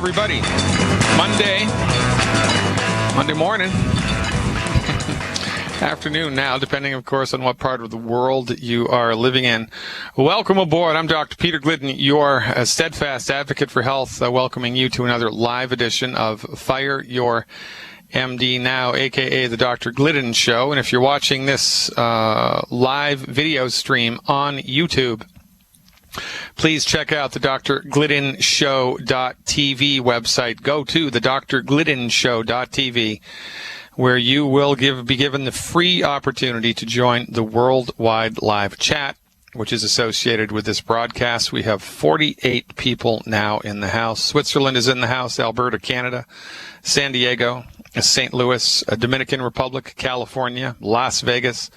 everybody. Monday morning. Afternoon now, depending, of course, on what part of the world you are living in. Welcome aboard. I'm Dr. Peter Glidden, your steadfast advocate for health, welcoming you to another live edition of Fire Your MD Now, a.k.a. The Dr. Glidden Show. And if you're watching this live video stream on YouTube, please check out the drgliddenshow.tv website. Go to the drgliddenshow.tv, where you will be given the free opportunity to join the worldwide live chat, which is associated with this broadcast. We have 48 people now in the house. Switzerland is in the house, Alberta, Canada, San Diego, St. Louis, Dominican Republic, California, Las Vegas,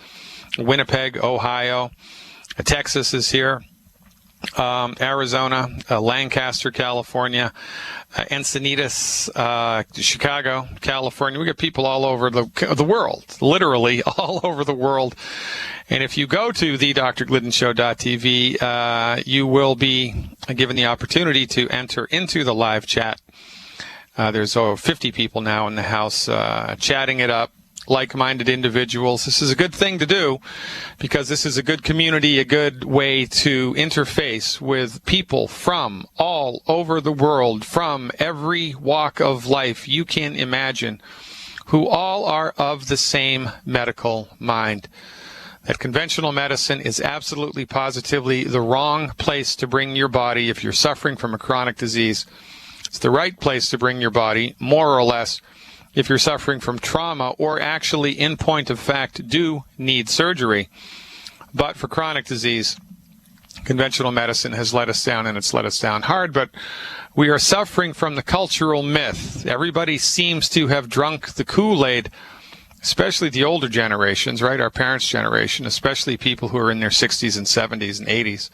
Winnipeg, Ohio, Texas is here. Arizona, Lancaster, California, Encinitas, Chicago, California. We got people all over the world, literally all over the world. And if you go to the drgliddenshow.tv, you will be given the opportunity to enter into the live chat. There's over 50 people now in the house chatting it up. Like-minded individuals. This is a good thing to do because this is a good community, a good way to interface with people from all over the world, from every walk of life you can imagine, who all are of the same medical mind. That conventional medicine is absolutely positively the wrong place to bring your body if you're suffering from a chronic disease. It's the right place to bring your body, more or less, if you're suffering from trauma or actually, in point of fact, do need surgery. But for chronic disease, conventional medicine has let us down, and it's let us down hard. But we are suffering from the cultural myth. Everybody seems to have drunk the Kool-Aid, especially the older generations, right? Our parents' generation, especially people who are in their 60s and 70s and 80s.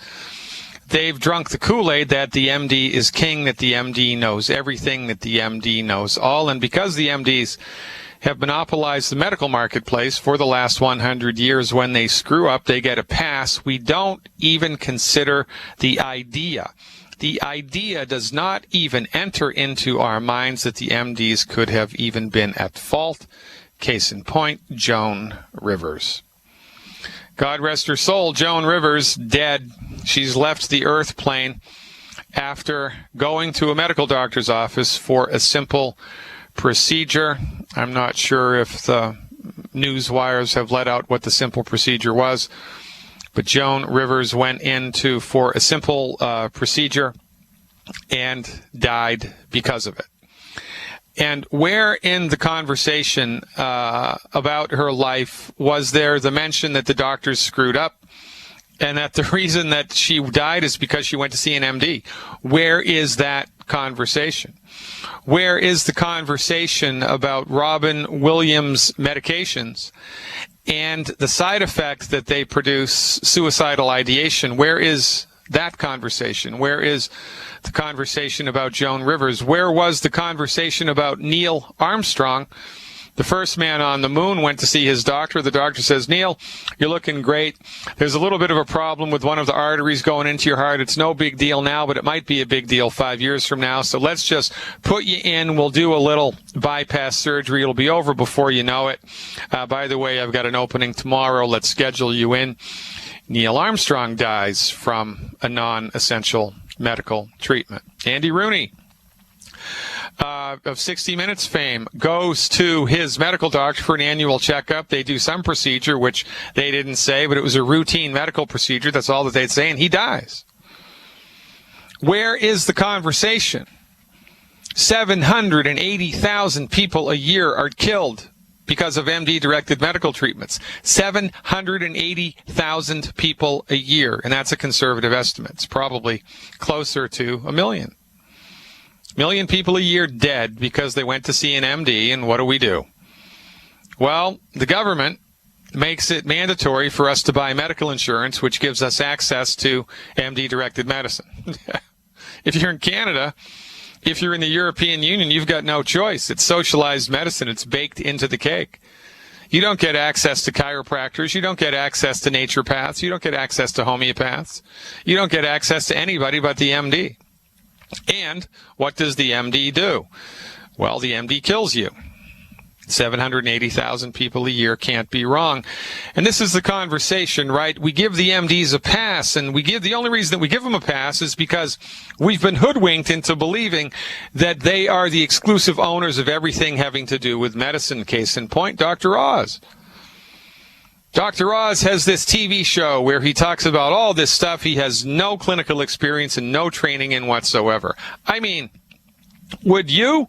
They've drunk the Kool-Aid that the MD is king, that the MD knows everything, that the MD knows all. And because the MDs have monopolized the medical marketplace for the last 100 years, when they screw up, they get a pass. We don't even consider the idea. The idea does not even enter into our minds that the MDs could have even been at fault. Case in point, Joan Rivers. God rest her soul, Joan Rivers, dead. She's left the earth plane after going to a medical doctor's office for a simple procedure. I'm not sure if the news wires have let out what the simple procedure was, but Joan Rivers went for a simple procedure and died because of it. And where in the conversation about her life was there the mention that the doctors screwed up and that the reason that she died is because she went to see an MD? Where is that conversation? Where is the conversation about Robin Williams medications and the side effects that they produce, suicidal ideation? Where is that conversation? Where is the conversation about Joan Rivers? Where was the conversation about Neil Armstrong? The first man on the moon went to see his doctor. The doctor says, Neil, you're looking great. There's a little bit of a problem with one of the arteries going into your heart. It's no big deal now, but it might be a big deal 5 years from now. So let's just put you in. We'll do a little bypass surgery. It'll be over before you know it. By the way, I've got an opening tomorrow. Let's schedule you in. Neil Armstrong dies from a non-essential medical treatment. Andy Rooney of 60 Minutes fame goes to his medical doctor for an annual checkup. They do some procedure, which they didn't say, but it was a routine medical procedure. That's all that they'd say, and he dies. Where is the conversation? 780,000 people a year are killed because of MD-directed medical treatments. 780,000 people a year, and that's a conservative estimate. It's probably closer to 1 million. 1 million people a year dead because they went to see an MD, and what do? Well, the government makes it mandatory for us to buy medical insurance, which gives us access to MD-directed medicine. If you're in Canada, if you're in the European Union, you've got no choice. It's socialized medicine. It's baked into the cake. You don't get access to chiropractors. You don't get access to naturopaths. You don't get access to homeopaths. You don't get access to anybody but the MD. And what does the MD do? Well, the MD kills you. 780,000 people a year can't be wrong. And this is the conversation, right? We give the MDs a pass, and the only reason that we give them a pass is because we've been hoodwinked into believing that they are the exclusive owners of everything having to do with medicine. Case in point, Dr. Oz. Dr. Oz has this TV show where he talks about all this stuff he has no clinical experience and no training in whatsoever. I mean, would you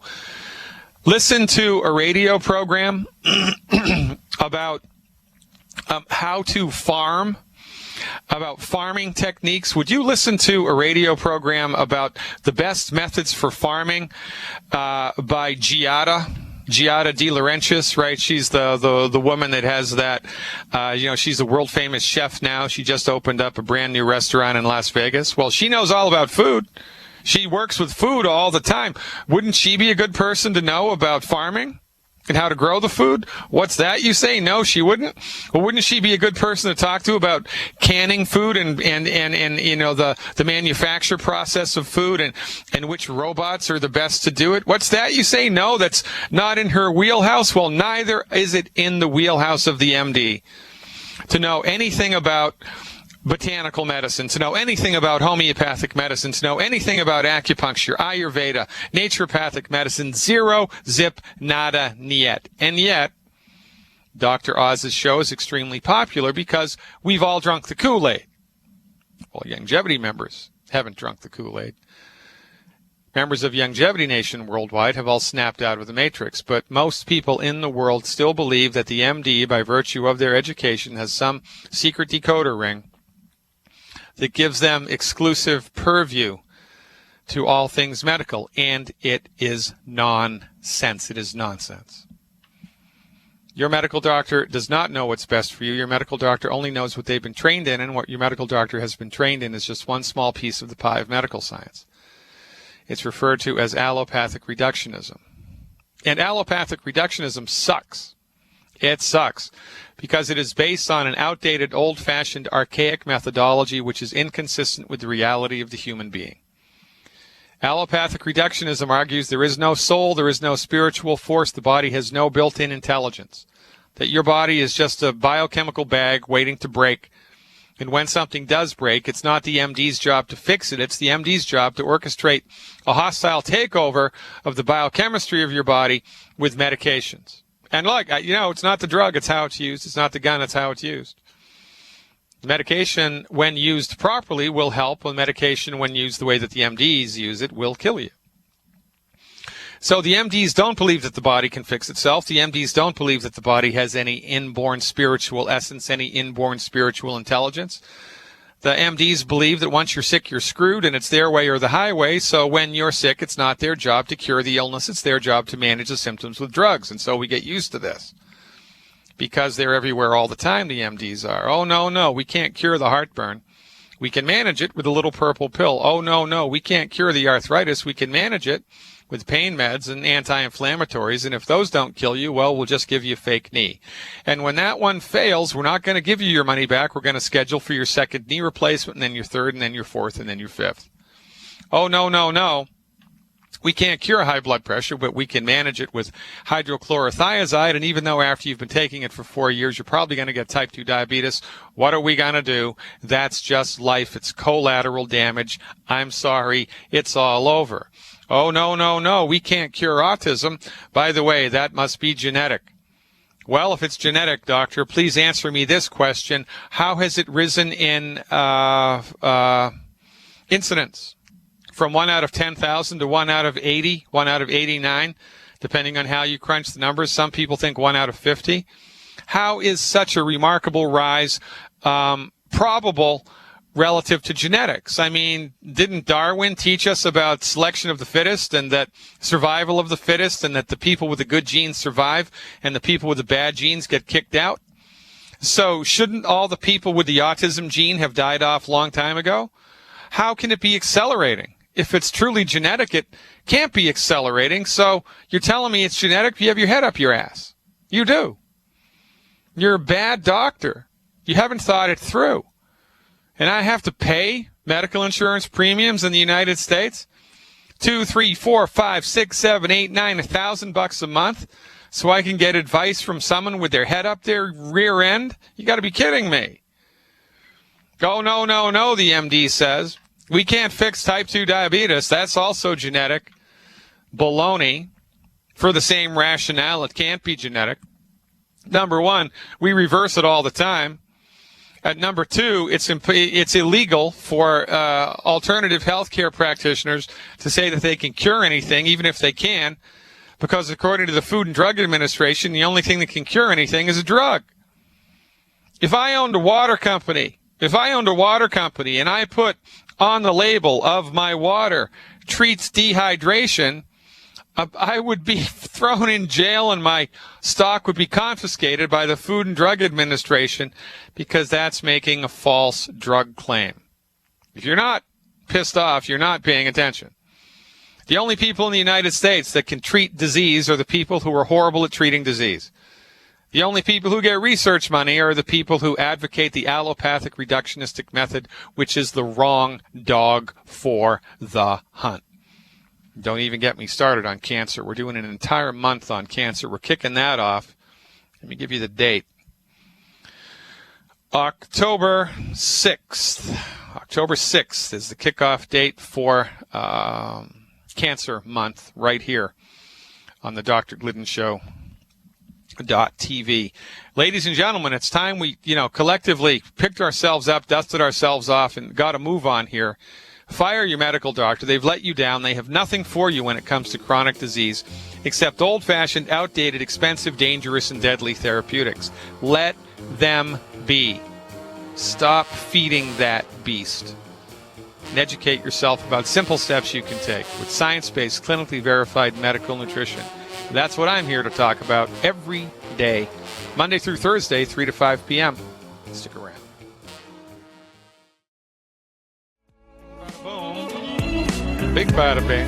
listen to a radio program about how to farm, about farming techniques? Would you listen to a radio program about the best methods for farming by Giada De Laurentiis, right? She's the woman that has that, she's a world famous chef now. She just opened up a brand new restaurant in Las Vegas. Well, she knows all about food. She works with food all the time. Wouldn't she be a good person to know about farming and how to grow the food? What's that, you say? No, she wouldn't. Well, wouldn't she be a good person to talk to about canning food and the manufacture process of food and which robots are the best to do it? What's that, you say? No, that's not in her wheelhouse. Well, neither is it in the wheelhouse of the MD to know anything about botanical medicine, to know anything about homeopathic medicine, to know anything about acupuncture, Ayurveda, naturopathic medicine, zero, zip, nada, niet. And yet, Dr. Oz's show is extremely popular because we've all drunk the Kool-Aid. Well, Longevity members haven't drunk the Kool-Aid. Members of Longevity Nation worldwide have all snapped out of the matrix, but most people in the world still believe that the MD, by virtue of their education, has some secret decoder ring that gives them exclusive purview to all things medical, and it is nonsense. It is nonsense. Your medical doctor does not know what's best for you. Your medical doctor only knows what they've been trained in, and what your medical doctor has been trained in is just one small piece of the pie of medical science. It's referred to as allopathic reductionism. And allopathic reductionism sucks. It sucks because it is based on an outdated, old-fashioned, archaic methodology which is inconsistent with the reality of the human being. Allopathic reductionism argues there is no soul, there is no spiritual force, the body has no built-in intelligence, that your body is just a biochemical bag waiting to break, and when something does break, it's not the MD's job to fix it, it's the MD's job to orchestrate a hostile takeover of the biochemistry of your body with medications. And look, it's not the drug, it's how it's used. It's not the gun, it's how it's used. Medication, when used properly, will help. When medication, when used the way that the MDs use it, will kill you. So the MDs don't believe that the body can fix itself. The MDs don't believe that the body has any inborn spiritual essence, any inborn spiritual intelligence. The MDs believe that once you're sick, you're screwed, and it's their way or the highway. So when you're sick, it's not their job to cure the illness. It's their job to manage the symptoms with drugs. And so we get used to this because they're everywhere all the time, the MDs are. Oh, no, we can't cure the heartburn. We can manage it with a little purple pill. Oh, no, we can't cure the arthritis. We can manage it with pain meds and anti-inflammatories, and if those don't kill you, well, we'll just give you a fake knee. And when that one fails, we're not going to give you your money back. We're going to schedule for your second knee replacement, and then your third, and then your fourth, and then your fifth. Oh, no. We can't cure high blood pressure, but we can manage it with hydrochlorothiazide, and even though after you've been taking it for 4 years, you're probably going to get type 2 diabetes, what are we going to do? That's just life. It's collateral damage. I'm sorry. It's all over. Oh, no, we can't cure autism. By the way, that must be genetic. Well, if it's genetic, doctor, please answer me this question. How has it risen in incidence? From 1 out of 10,000 to 1 out of 80, 1 out of 89, depending on how you crunch the numbers. Some people think 1 out of 50. How is such a remarkable rise probable relative to genetics? I mean, didn't Darwin teach us about selection of the fittest and that survival of the fittest and that the people with the good genes survive and the people with the bad genes get kicked out? So shouldn't all the people with the autism gene have died off a long time ago? How can it be accelerating? If it's truly genetic, it can't be accelerating. So you're telling me it's genetic? You have your head up your ass. You do. You're a bad doctor. You haven't thought it through. And I have to pay medical insurance premiums in the United States 2, 3, 4, 5, 6, 7, 8, 9, $1,000 a month so I can get advice from someone with their head up their rear end? You got to be kidding me. Oh, no, the MD says. We can't fix type 2 diabetes. That's also genetic. Baloney. For the same rationale, it can't be genetic. Number one, we reverse it all the time. At number two, it's illegal for alternative healthcare practitioners to say that they can cure anything, even if they can, because according to the Food and Drug Administration, the only thing that can cure anything is a drug. If I owned a water company and I put on the label of my water treats dehydration, I would be thrown in jail and my stock would be confiscated by the Food and Drug Administration because that's making a false drug claim. If you're not pissed off, you're not paying attention. The only people in the United States that can treat disease are the people who are horrible at treating disease. The only people who get research money are the people who advocate the allopathic reductionistic method, which is the wrong dog for the hunt. Don't even get me started on cancer. We're doing an entire month on cancer. We're kicking that off. Let me give you the date. October 6th. October 6th is the kickoff date for Cancer Month right here on the Dr. Glidden Show. .tv. Ladies and gentlemen, it's time we, collectively picked ourselves up, dusted ourselves off, and got to move on here. Fire your medical doctor. They've let you down. They have nothing for you when it comes to chronic disease except old-fashioned, outdated, expensive, dangerous, and deadly therapeutics. Let them be. Stop feeding that beast. And educate yourself about simple steps you can take with science-based, clinically verified medical nutrition. That's what I'm here to talk about every day, Monday through Thursday, 3 to 5 p.m. Stick around. Boom. Big bada bing.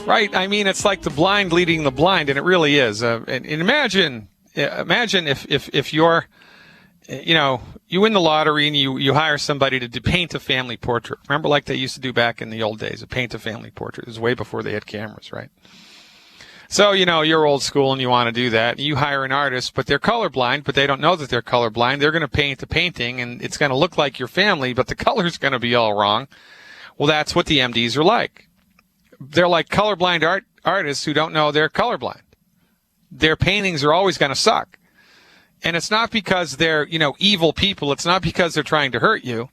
Right, I mean, it's like the blind leading the blind, and it really is. And imagine if you're, you win the lottery and you hire somebody to paint a family portrait. Remember, like they used to do back in the old days, paint a family portrait. It was way before they had cameras, right? So, you're old school and you want to do that. You hire an artist, but they're colorblind, but they don't know that they're colorblind. They're going to paint the painting, and it's going to look like your family, but the color's going to be all wrong. Well, that's what the MDs are like. They're like colorblind artists who don't know they're colorblind. Their paintings are always going to suck. And it's not because they're, evil people. It's not because they're trying to hurt you.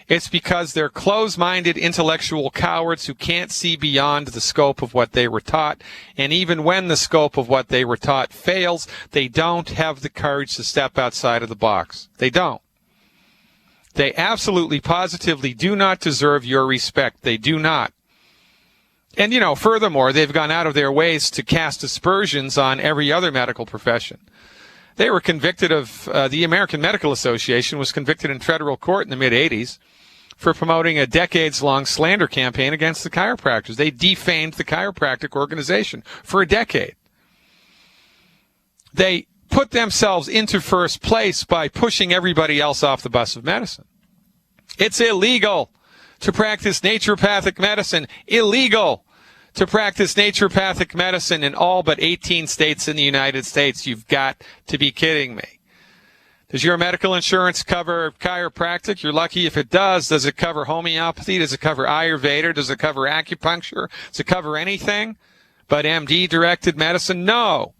It's because they're closed-minded intellectual cowards who can't see beyond the scope of what they were taught. And even when the scope of what they were taught fails, they don't have the courage to step outside of the box. They don't. They absolutely, positively do not deserve your respect. They do not. And, furthermore, they've gone out of their ways to cast aspersions on every other medical profession. They were convicted of, the American Medical Association was convicted in federal court in the mid-'80s for promoting a decades-long slander campaign against the chiropractors. They defamed the chiropractic organization for a decade. They put themselves into first place by pushing everybody else off the bus of medicine. It's illegal to practice naturopathic medicine. Illegal to practice naturopathic medicine in all but 18 states in the United States. You've got to be kidding me. Does your medical insurance cover chiropractic? You're lucky if it does. Does it cover homeopathy? Does it cover Ayurveda? Does it cover acupuncture? Does it cover anything but MD-directed medicine? No.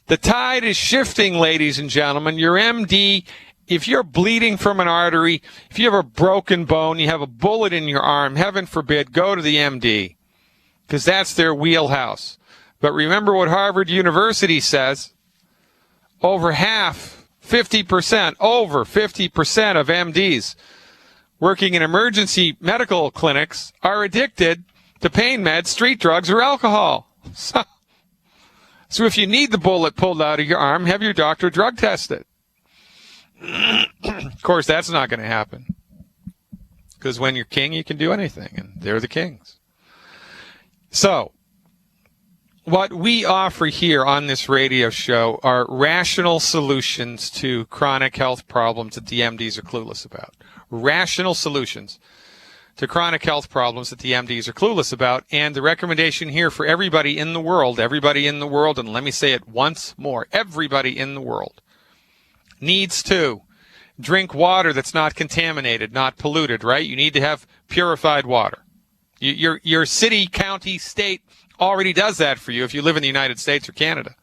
The tide is shifting, ladies and gentlemen. Your MD, if you're bleeding from an artery, if you have a broken bone, you have a bullet in your arm, heaven forbid, go to the MD, because that's their wheelhouse. But remember what Harvard University says. Over 50% of MDs working in emergency medical clinics are addicted to pain meds, street drugs, or alcohol. So if you need the bullet pulled out of your arm, have your doctor drug test it. Of course, that's not going to happen, because when you're king, you can do anything, and they're the kings. So what we offer here on this radio show are rational solutions to chronic health problems that the MDs are clueless about. Rational solutions to chronic health problems that the MDs are clueless about. And the recommendation here for everybody in the world, and let me say it once more, everybody in the world needs to drink water that's not contaminated, not polluted, right? You need to have purified water. Your city, county, state already does that for you if you live in the United States or Canada.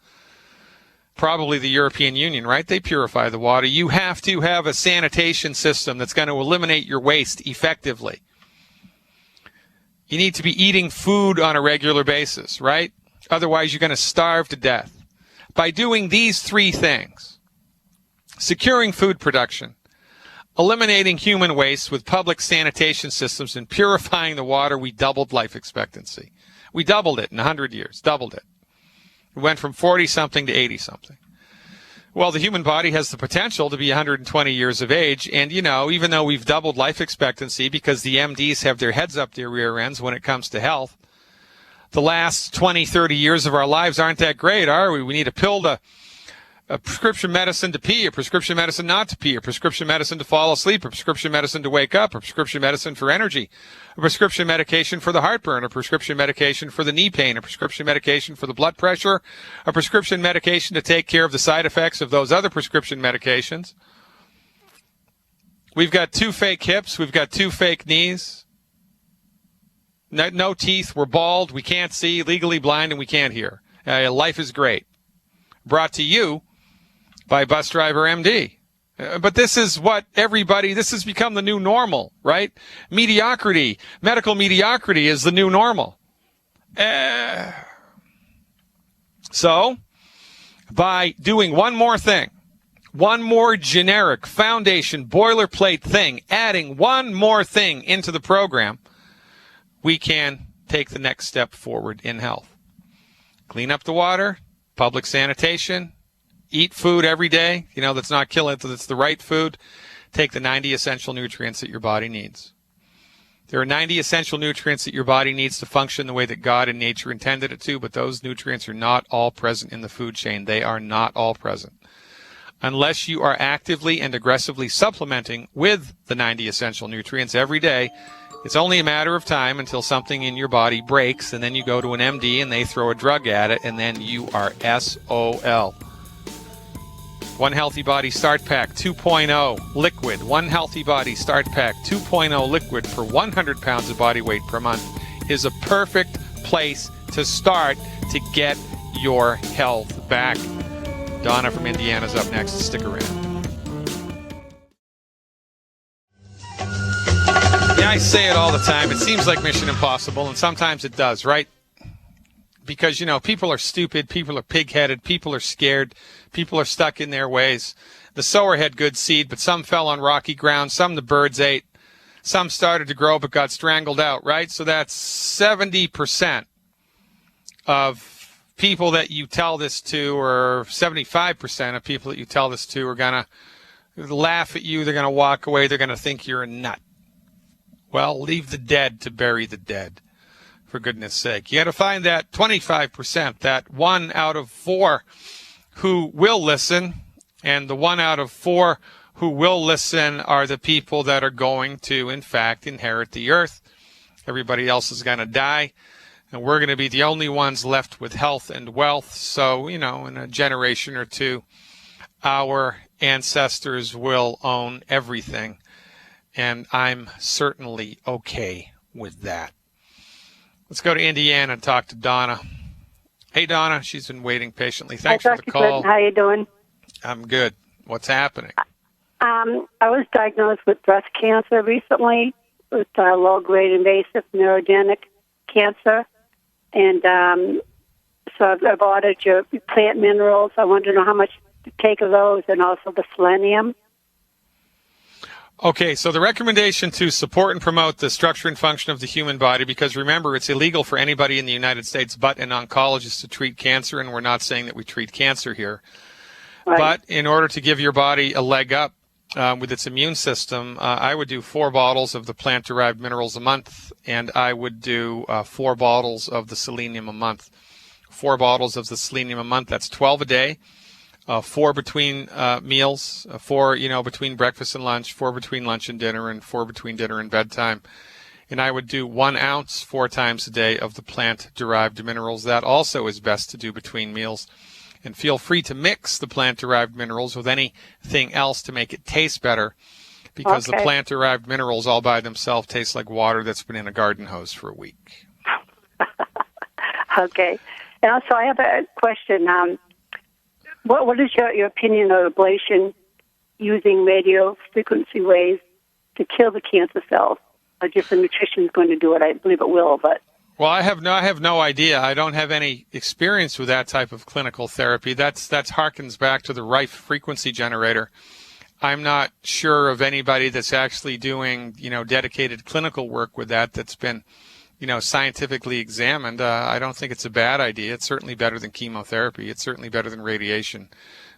Probably the European Union, right? They purify the water. You have to have a sanitation system that's going to eliminate your waste effectively. You need to be eating food on a regular basis, right? Otherwise, you're going to starve to death. By doing these three things, securing food production, eliminating human waste with public sanitation systems, and purifying the water, we doubled life expectancy. We doubled it in 100 years, doubled it. We went from 40-something to 80-something. Well, the human body has the potential to be 120 years of age, and, even though we've doubled life expectancy because the MDs have their heads up their rear ends when it comes to health, the last 20, 30 years of our lives aren't that great, are we? We need a pill to a prescription medicine to pee, a prescription medicine not to pee, a prescription medicine to fall asleep, a prescription medicine to wake up, a prescription medicine for energy, a prescription medication for the heartburn, a prescription medication for the knee pain, a prescription medication for the blood pressure, a prescription medication to take care of the side effects of those other prescription medications. We've got 2 fake hips. We've got 2 fake knees. No teeth. We're bald. We can't see, legally blind, and we can't hear. Life is great. Brought to you by Bus Driver MD. But this is this has become the new normal, right? Mediocrity, medical mediocrity is the new normal. So, by doing one more thing, one more generic foundation boilerplate thing, adding one more thing into the program, we can take the next step forward in health. Clean up the water, public sanitation, eat food every day, that's not killing it, that's the right food. Take the 90 essential nutrients that your body needs. There are 90 essential nutrients that your body needs to function the way that God and nature intended it to, but those nutrients are not all present in the food chain. They are not all present. Unless you are actively and aggressively supplementing with the 90 essential nutrients every day, it's only a matter of time until something in your body breaks, and then you go to an MD and they throw a drug at it, and then you are SOL. One Healthy Body Start Pack 2.0 Liquid. One Healthy Body Start Pack 2.0 Liquid for 100 pounds of body weight per month is a perfect place to start to get your health back. Donna from Indiana's up next. Stick around. Yeah, I say it all the time. It seems like Mission Impossible, and sometimes it does, right? Because, people are stupid, people are pig-headed, people are scared, people are stuck in their ways. The sower had good seed, but some fell on rocky ground, some the birds ate, some started to grow but got strangled out, right? So that's 70% of people that you tell this to, or 75% of people that you tell this to, are going to laugh at you, they're going to walk away, they're going to think you're a nut. Well, leave the dead to bury the dead. For goodness sake. You got to find that 25%, that 1 out of 4 who will listen, and the 1 out of 4 who will listen are the people that are going to, in fact, inherit the earth. Everybody else is going to die, and we're going to be the only ones left with health and wealth. So, in a generation or two, our ancestors will own everything, and I'm certainly okay with that. Let's go to Indiana and talk to Donna. Hey, Donna. She's been waiting patiently. Thanks for the call. Clinton. How you doing? I'm good. What's happening? I was diagnosed with breast cancer recently, with low-grade invasive neurogenic cancer. And so I've ordered your plant minerals. I want to know how much to take of those, and also the selenium. Okay, so the recommendation to support and promote the structure and function of the human body, because remember, it's illegal for anybody in the United States but an oncologist to treat cancer, and we're not saying that we treat cancer here. Right. But in order to give your body a leg up with its immune system, I would do 4 bottles of the plant-derived minerals a month, and I would do 4 bottles of the selenium a month. 4 bottles of the selenium a month, that's 12 a day. 4 between meals, 4 between breakfast and lunch, 4 between lunch and dinner, and 4 between dinner and bedtime. And I would do 1 ounce 4 times a day of the plant-derived minerals. That also is best to do between meals. And feel free to mix the plant-derived minerals with anything else to make it taste better, because the plant-derived minerals all by themselves taste like water that's been in a garden hose for a week. Okay. And also, I have a question. What is your opinion of ablation using radio frequency waves to kill the cancer cells? Or just the nutrition is going to do it? I believe it will, but... Well, I have no idea. I don't have any experience with that type of clinical therapy. That harkens back to the Rife frequency generator. I'm not sure of anybody that's actually doing, dedicated clinical work with that's been, scientifically examined. I don't think it's a bad idea. It's certainly better than chemotherapy. It's certainly better than radiation.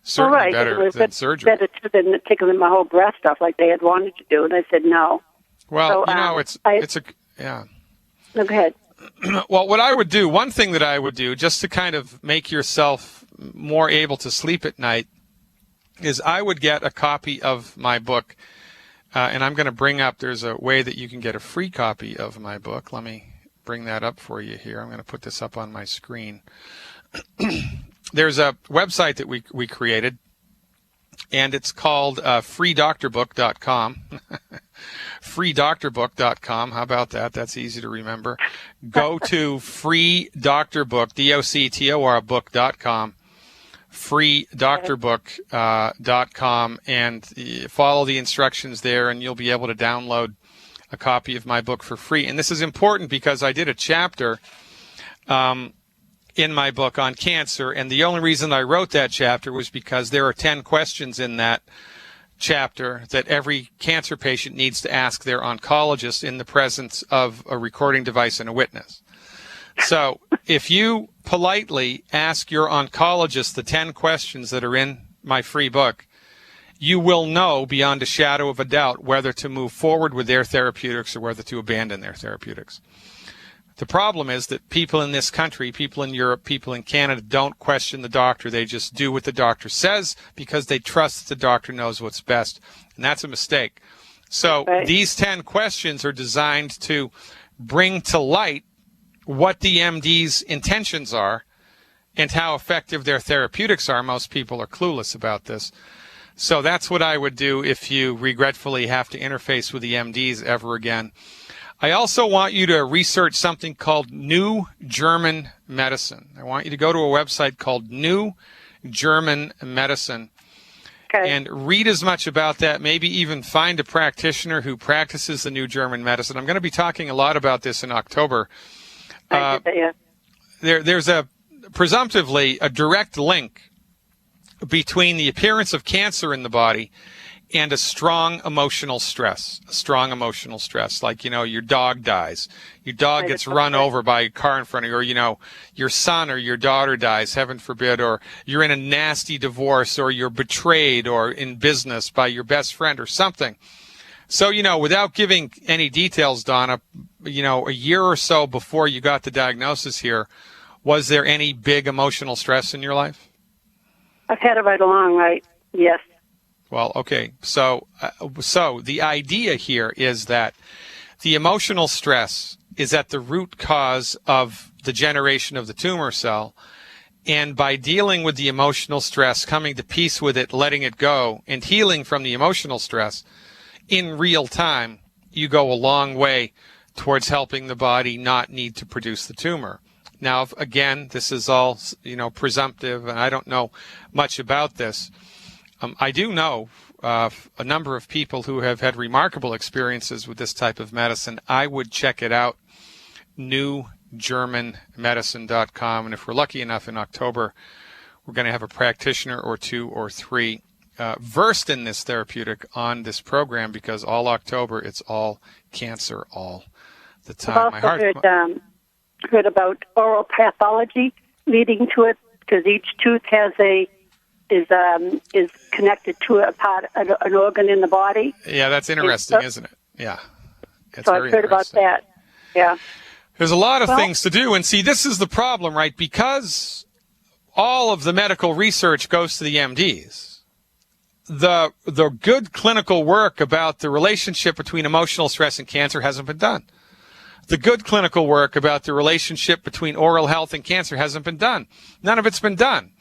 Certainly better than surgery. Better than taking my whole breast off like they had wanted to do, and I said no. Well, yeah. No, go ahead. Well, what I would do, one thing that I would do, just to kind of make yourself more able to sleep at night, is I would get a copy of my book, and I'm going to bring up, there's a way that you can get a free copy of my book. Let me bring that up for you here. I'm going to put this up on my screen. There's a website that we created, and it's called freedoctorbook.com. freedoctorbook.com. How about that? That's easy to remember. Go to freedoctorbook, D-O-C-T-O-R book.com, freedoctorbook.com, and follow the instructions there, and you'll be able to download a copy of my book for free. And this is important because I did a chapter in my book on cancer, and the only reason I wrote that chapter was because there are 10 questions in that chapter that every cancer patient needs to ask their oncologist in the presence of a recording device and a witness. So if you politely ask your oncologist the 10 questions that are in my free book, you will know beyond a shadow of a doubt whether to move forward with their therapeutics or whether to abandon their therapeutics. The problem is that people in this country, people in Europe, people in Canada don't question the doctor. They just do what the doctor says because they trust that the doctor knows what's best. And that's a mistake. So these 10 questions are designed to bring to light what the MD's intentions are and how effective their therapeutics are. Most people are clueless about this. So that's what I would do if you regretfully have to interface with the MDs ever again. I also want you to research something called New German Medicine. I want you to go to a website called New German Medicine and read as much about that, maybe even find a practitioner who practices the New German Medicine. I'm going to be talking a lot about this in October. There's presumptively a direct link between the appearance of cancer in the body and a strong emotional stress. Like, your dog dies. Your dog gets run over by a car in front of you, or, your son or your daughter dies, heaven forbid, or you're in a nasty divorce, or you're betrayed, or in business by your best friend or something. So, without giving any details, Donna, a year or so before you got the diagnosis here, was there any big emotional stress in your life? I've had it right along, right? Yes. Well, okay. So the idea here is that the emotional stress is at the root cause of the generation of the tumor cell. And by dealing with the emotional stress, coming to peace with it, letting it go, and healing from the emotional stress in real time, you go a long way towards helping the body not need to produce the tumor. Now, again, this is all, presumptive, and I don't know much about this. I do know a number of people who have had remarkable experiences with this type of medicine. I would check it out, newgermanmedicine.com. And if we're lucky enough in October, we're going to have a practitioner or 2 or 3 versed in this therapeutic on this program, because all October, it's all cancer all the time. I've also heard about oral pathology leading to it, because each tooth has is connected to an organ in the body. Yeah, that's interesting, isn't it? Yeah. So I've heard about that. Yeah. There's a lot of things to do, and see, this is the problem, right? Because all of the medical research goes to the MDs. The good clinical work about the relationship between emotional stress and cancer hasn't been done. the good clinical work about the relationship between oral health and cancer hasn't been done. None of it's been done.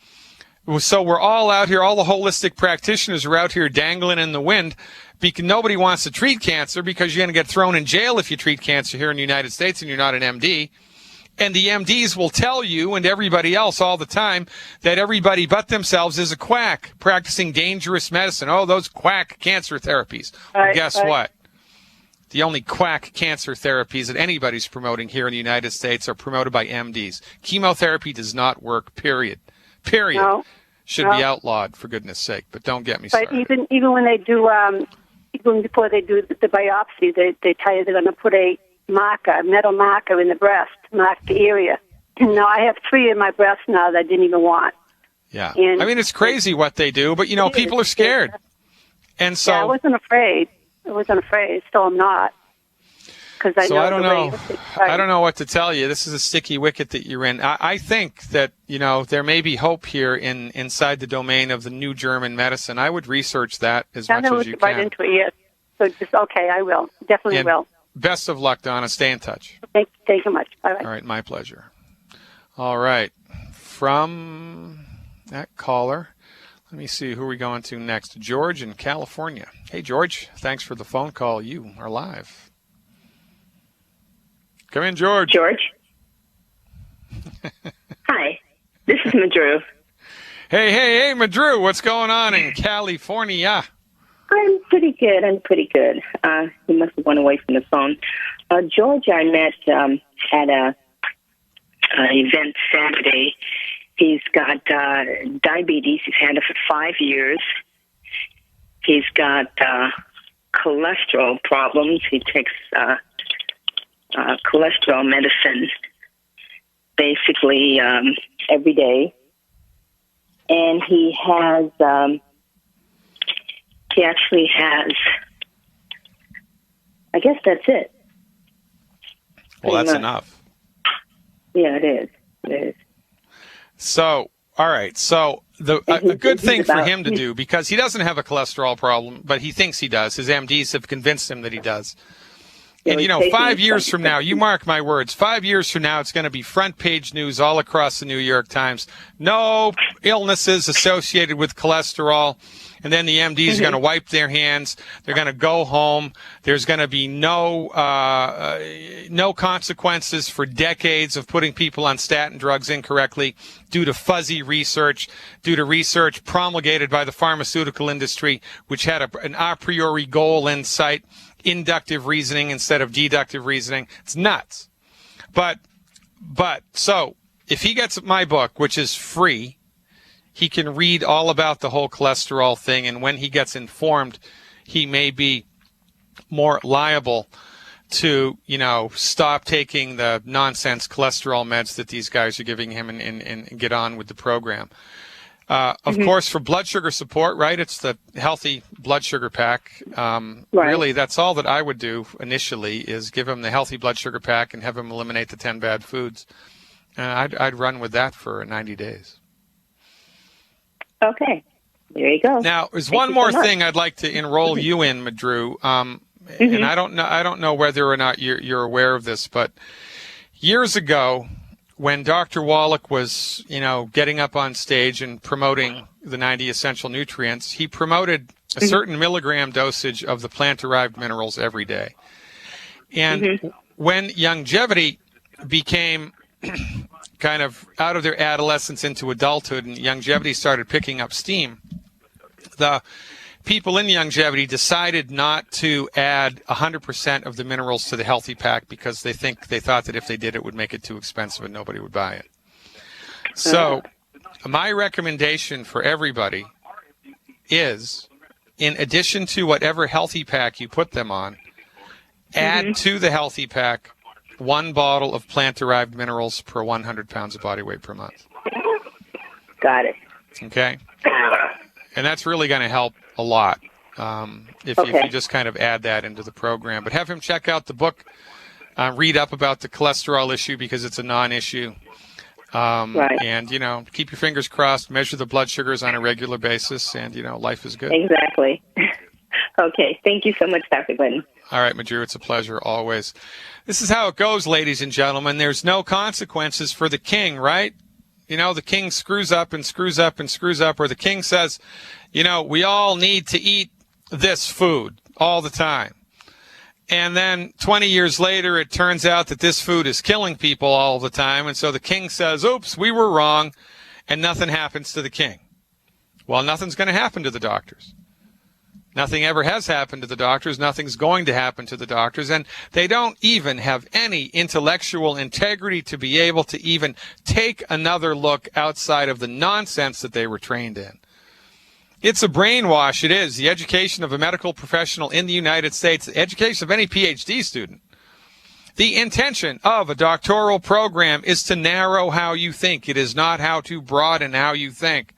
So we're all out here, all the holistic practitioners are out here dangling in the wind because nobody wants to treat cancer because you're going to get thrown in jail if you treat cancer here in the United States and you're not an MD. And the MDs will tell you and everybody else all the time that everybody but themselves is a quack practicing dangerous medicine. Oh, those quack cancer therapies. Well, guess what? The only quack cancer therapies that anybody's promoting here in the United States are promoted by MDs. Chemotherapy does not work, period. Period. No. Should be outlawed, for goodness sake. But don't get me But started. even when they do, even before they do the biopsy, they tell you they're going to put a metal marker in the breast to mark the area. And now I have 3 in my breast now that I didn't even want. Yeah. And I mean, it's crazy what they do, but, people are scared. And so... Yeah, I wasn't afraid. Still I'm not. Because I don't know. I don't know what to tell you. This is a sticky wicket that you're in. I think that there may be hope here inside the domain of the new German medicine. I would research that as much as you can. Right into it, yes. So just I will definitely will. Best of luck, Donna. Stay in touch. Thank you much. Bye. All right, my pleasure. All right, from that caller, let me see who are we going to next. George in California. Hey, George. Thanks for the phone call. You are live. Come in, George. George. Hi, this is Madru. Hey, Madru, what's going on in California? I'm pretty good. He must have went away from the phone. George, I met at an event Saturday. He's got diabetes. He's had it for 5 years. He's got cholesterol problems. He takes cholesterol medicine basically every day. And he actually has, I guess that's it. Well, that's enough. Yeah, it is. It is. So, all right. So a good thing for him to do, because he doesn't have a cholesterol problem, but he thinks he does. His MDs have convinced him that he does. And, 5 years from now, you mark my words, 5 years from now, it's going to be front page news all across the New York Times. No illnesses associated with cholesterol. And then the MDs are going to wipe their hands. They're going to go home. There's going to be no consequences for decades of putting people on statin drugs incorrectly due to fuzzy research, due to research promulgated by the pharmaceutical industry, which had an a priori goal in sight. Inductive reasoning instead of deductive reasoning. It's nuts. But so if he gets my book, which is free, he can read all about the whole cholesterol thing. And when he gets informed, he may be more liable to, stop taking the nonsense cholesterol meds that these guys are giving him and get on with the program. Of course, for blood sugar support, right, it's the healthy blood sugar pack. Right. Really, that's all that I would do initially is give him the healthy blood sugar pack and have him eliminate the 10 bad foods. I'd run with that for 90 days. Okay. There you go. Now, there's one more thing I'd like to enroll you in, Madru. And I don't know whether or not you're aware of this, but years ago, when Dr. Wallach was, getting up on stage and promoting the 90 essential nutrients, he promoted a certain milligram dosage of the plant-derived minerals every day. And when longevity became kind of out of their adolescence into adulthood and longevity started picking up steam, the people in longevity decided not to add 100% of the minerals to the healthy pack because they thought that if they did, it would make it too expensive and nobody would buy it. So my recommendation for everybody is, in addition to whatever healthy pack you put them on, add to the healthy pack 1 bottle of plant-derived minerals per 100 pounds of body weight per month. Got it. Okay? And that's really going to help a lot if you just kind of add that into the program. But have him check out the book, read up about the cholesterol issue because it's a non-issue. Right. And, keep your fingers crossed, measure the blood sugars on a regular basis, and, life is good. Exactly. Okay. Thank you so much, Dr. Glenn. All right, Madru, it's a pleasure always. This is how it goes, ladies and gentlemen. There's no consequences for the king, right? You know, the king screws up and screws up and screws up, or the king says, you know, we all need to eat this food all the time. And then 20 years later, it turns out that this food is killing people all the time. And so the king says, oops, we were wrong, and nothing happens to the king. Well, nothing's going to happen to the doctors. Nothing ever has happened to the doctors. Nothing's going to happen to the doctors. And they don't even have any intellectual integrity to be able to even take another look outside of the nonsense that they were trained in. It's a brainwash. It is. The education of a medical professional in the United States, the education of any PhD student. The intention of a doctoral program is to narrow how you think. It is not how to broaden how you think.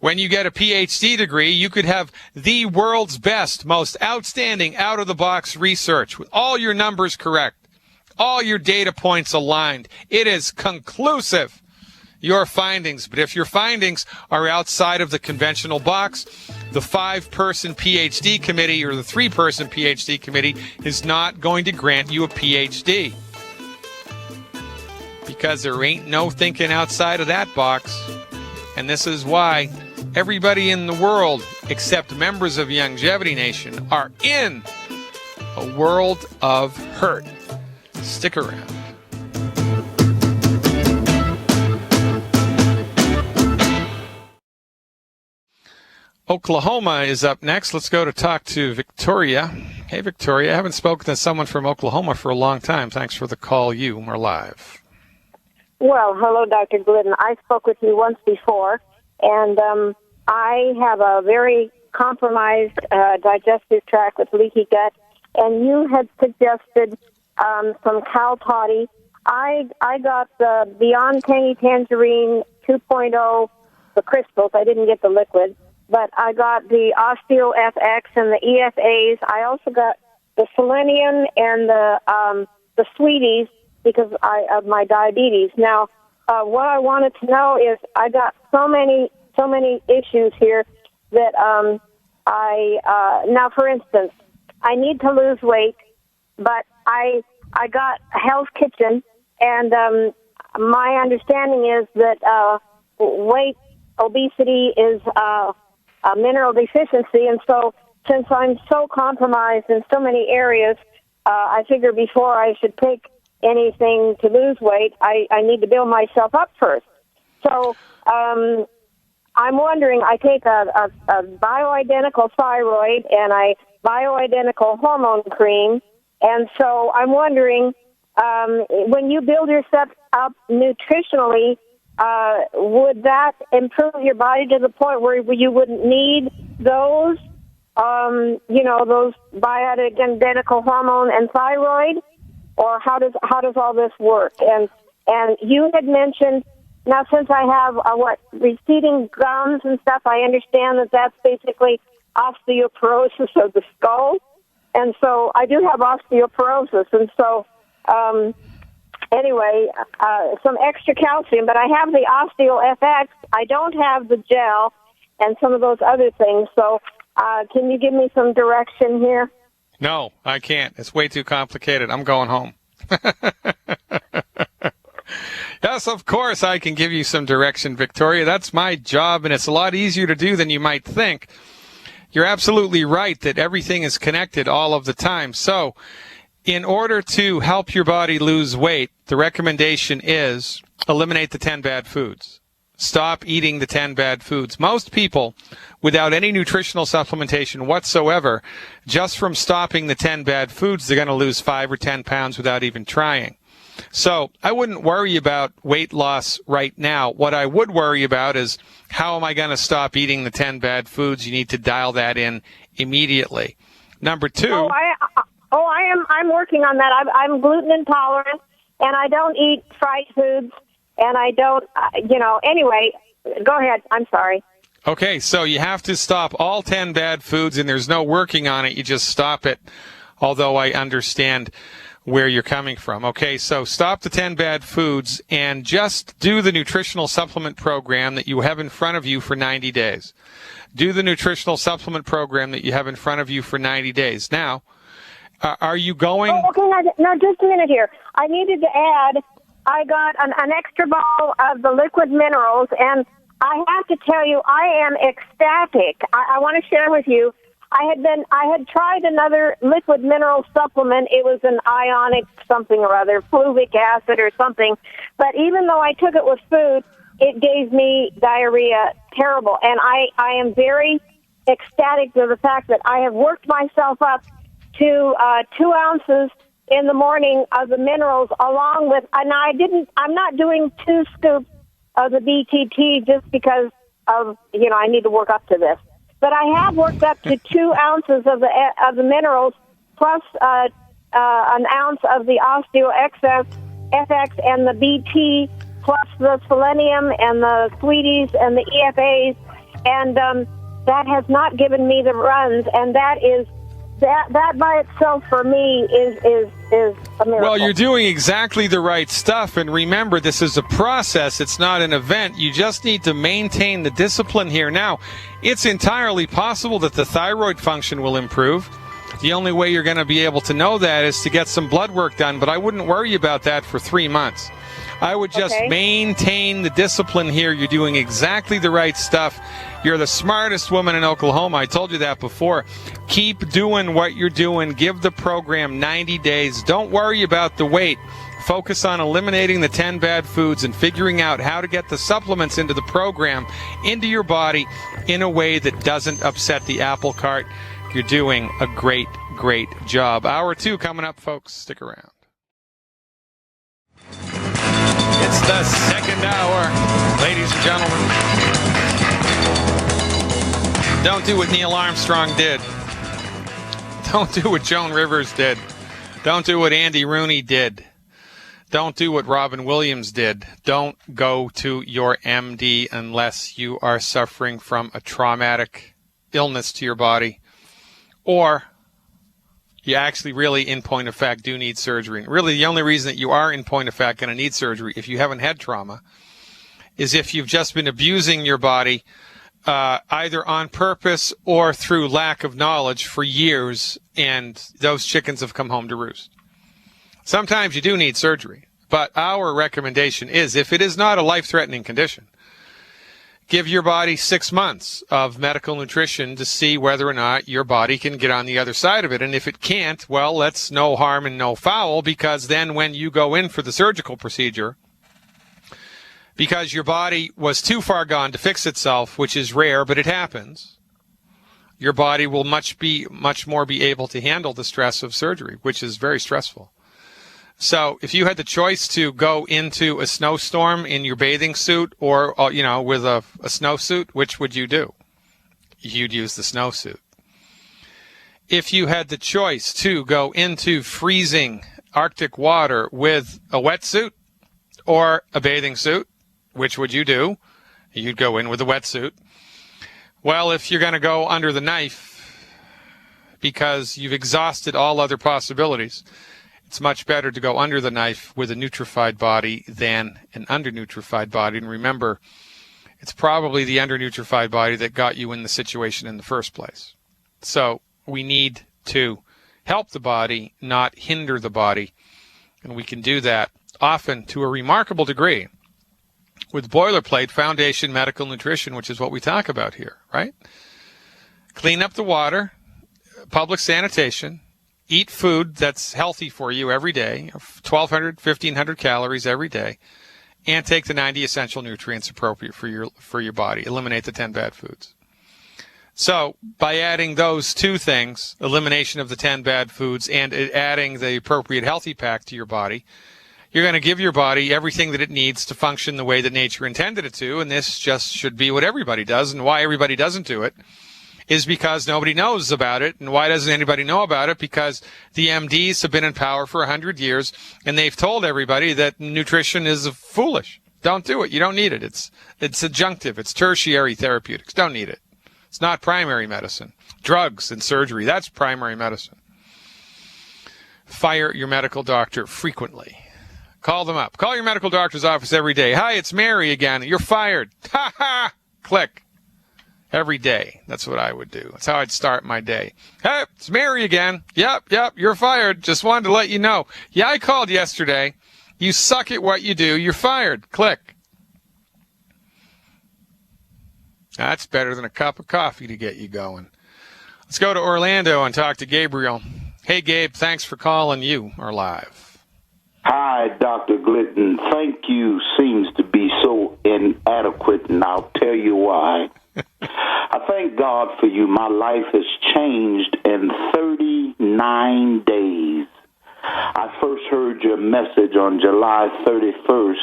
When you get a PhD degree, you could have the world's best, most outstanding, out-of-the-box research with all your numbers correct, all your data points aligned. It is conclusive, your findings. But if your findings are outside of the conventional box, the 5-person PhD committee or the 3-person PhD committee is not going to grant you a PhD. Because there ain't no thinking outside of that box. And this is why everybody in the world, except members of Longevity Nation, are in a world of hurt. Stick around. Oklahoma is up next. Let's go to talk to Victoria. Hey, Victoria. I haven't spoken to someone from Oklahoma for a long time. Thanks for the call. You are live. Well, hello, Dr. Glidden. I spoke with you once before, and I have a very compromised digestive tract with leaky gut, and you had suggested some cow toddy. I got the Beyond Tangy Tangerine 2.0, the crystals. I didn't get the liquid, but I got the Osteo FX and the EFAs. I also got the selenium and the sweeties because of my diabetes. Now, what I wanted to know is I got so many issues here that now, for instance, I need to lose weight, but I got Hell's Kitchen, and my understanding is that obesity is a mineral deficiency, and so since I'm so compromised in so many areas, I figure before I should take anything to lose weight, I need to build myself up first. So I'm wondering, I take a bioidentical thyroid and a bioidentical hormone cream, and so I'm wondering, when you build yourself up nutritionally, would that improve your body to the point where you wouldn't need those, those bioidentical hormone and thyroid? Or how does all this work? And you had mentioned, now since I have receding gums and stuff, I understand that that's basically osteoporosis of the skull, and so I do have osteoporosis, and so anyway, some extra calcium. But I have the Osteo FX. I don't have the gel and some of those other things. So can you give me some direction here? No, I can't. It's way too complicated. I'm going home. Yes, of course I can give you some direction, Victoria. That's my job, and it's a lot easier to do than you might think. You're absolutely right that everything is connected all of the time. So in order to help your body lose weight, the recommendation is eliminate the 10 bad foods. Stop eating the 10 bad foods. Most people, without any nutritional supplementation whatsoever, just from stopping the 10 bad foods, they're going to lose 5 or 10 pounds without even trying. So I wouldn't worry about weight loss right now. What I would worry about is, how am I going to stop eating the 10 bad foods? You need to dial that in immediately. Number 2. I'm working on that. I'm gluten intolerant, and I don't eat fried foods, and I don't, anyway, go ahead. I'm sorry. Okay, so you have to stop all 10 bad foods, and there's no working on it. You just stop it, although I understand where you're coming from. Okay, so stop the 10 bad foods and just do the nutritional supplement program that you have in front of you for 90 days. do the nutritional supplement program that you have in front of you for 90 days. Now, are you going? Oh, okay, now, just a minute here. I needed to add, I got an extra bottle of the liquid minerals, and I have to tell you, I am ecstatic. I want to share with you, I had tried another liquid mineral supplement. It was an ionic something or other, fluvic acid or something. But even though I took it with food, it gave me diarrhea, terrible. And I am very ecstatic to the fact that I have worked myself up to 2 ounces in the morning of the minerals, along with, and I'm not doing 2 scoops of the BTT just because of, I need to work up to this. But I have worked up to 2 ounces of the minerals, plus an ounce of the Osteo FX and the BT, plus the selenium and the sweeties and the EFAs, and that has not given me the runs, and that by itself for me is a miracle. Well, you're doing exactly the right stuff, and remember, this is a process. It's not an event. You just need to maintain the discipline here. Now, it's entirely possible that the thyroid function will improve. The only way you're going to be able to know that is to get some blood work done, but I wouldn't worry about that for 3 months. I would just maintain the discipline here. You're doing exactly the right stuff. You're the smartest woman in Oklahoma. I told you that before. Keep doing what you're doing. Give the program 90 days. Don't worry about the weight. Focus on eliminating the 10 bad foods and figuring out how to get the supplements into the program, into your body, in a way that doesn't upset the apple cart. You're doing a great, great job. Hour 2 coming up, folks. Stick around. It's the second hour, ladies and gentlemen. Don't do what Neil Armstrong did. Don't do what Joan Rivers did. Don't do what Andy Rooney did. Don't do what Robin Williams did. Don't go to your MD unless you are suffering from a traumatic illness to your body, or you actually really, in point of fact, do need surgery. And really, the only reason that you are, in point of fact, going to need surgery, if you haven't had trauma, is if you've just been abusing your body either on purpose or through lack of knowledge for years, and those chickens have come home to roost. Sometimes you do need surgery, but our recommendation is, if it is not a life-threatening condition, give your body 6 months of medical nutrition to see whether or not your body can get on the other side of it. And if it can't, well, that's no harm and no foul, because then when you go in for the surgical procedure, because your body was too far gone to fix itself, which is rare, but it happens, your body will much more be able to handle the stress of surgery, which is very stressful. So if you had the choice to go into a snowstorm in your bathing suit or, with a snowsuit, which would you do? You'd use the snowsuit. If you had the choice to go into freezing Arctic water with a wetsuit or a bathing suit, which would you do? You'd go in with a wetsuit. Well, if you're going to go under the knife because you've exhausted all other possibilities, it's much better to go under the knife with a nutrified body than an undernutrified body. And remember, it's probably the undernutrified body that got you in the situation in the first place. So we need to help the body, not hinder the body. And we can do that often to a remarkable degree with boilerplate foundation medical nutrition, which is what we talk about here, right? Clean up the water, public sanitation, eat food that's healthy for you every day, 1,200, 1,500 calories every day, and take the 90 essential nutrients appropriate for your body. Eliminate the 10 bad foods. So by adding those two things, elimination of the 10 bad foods and adding the appropriate healthy pack to your body, you're going to give your body everything that it needs to function the way that nature intended it to, and this just should be what everybody does. And why everybody doesn't do it is because nobody knows about it. And why doesn't anybody know about it? Because the MDs have been in power for 100 years, and they've told everybody that nutrition is foolish. Don't do it. You don't need it. It's adjunctive. It's tertiary therapeutics. Don't need it. It's not primary medicine. Drugs and surgery, that's primary medicine. Fire your medical doctor frequently. Call them up. Call your medical doctor's office every day. Hi, it's Mary again. You're fired. Ha ha. Click. every day. That's what I would do. That's how I'd start my day. Hey, it's Mary again. Yep, you're fired. Just wanted to let you know. Yeah, I called yesterday. You suck at what you do. You're fired. Click. That's better than a cup of coffee to get you going. Let's go to Orlando and talk to Gabriel. Hey, Gabe, thanks for calling. You are live. Hi, Dr. Glidden. Thank you seems to be so inadequate, and I'll tell you why. I thank God for you. My life has changed in 39 days. I first heard your message on July 31st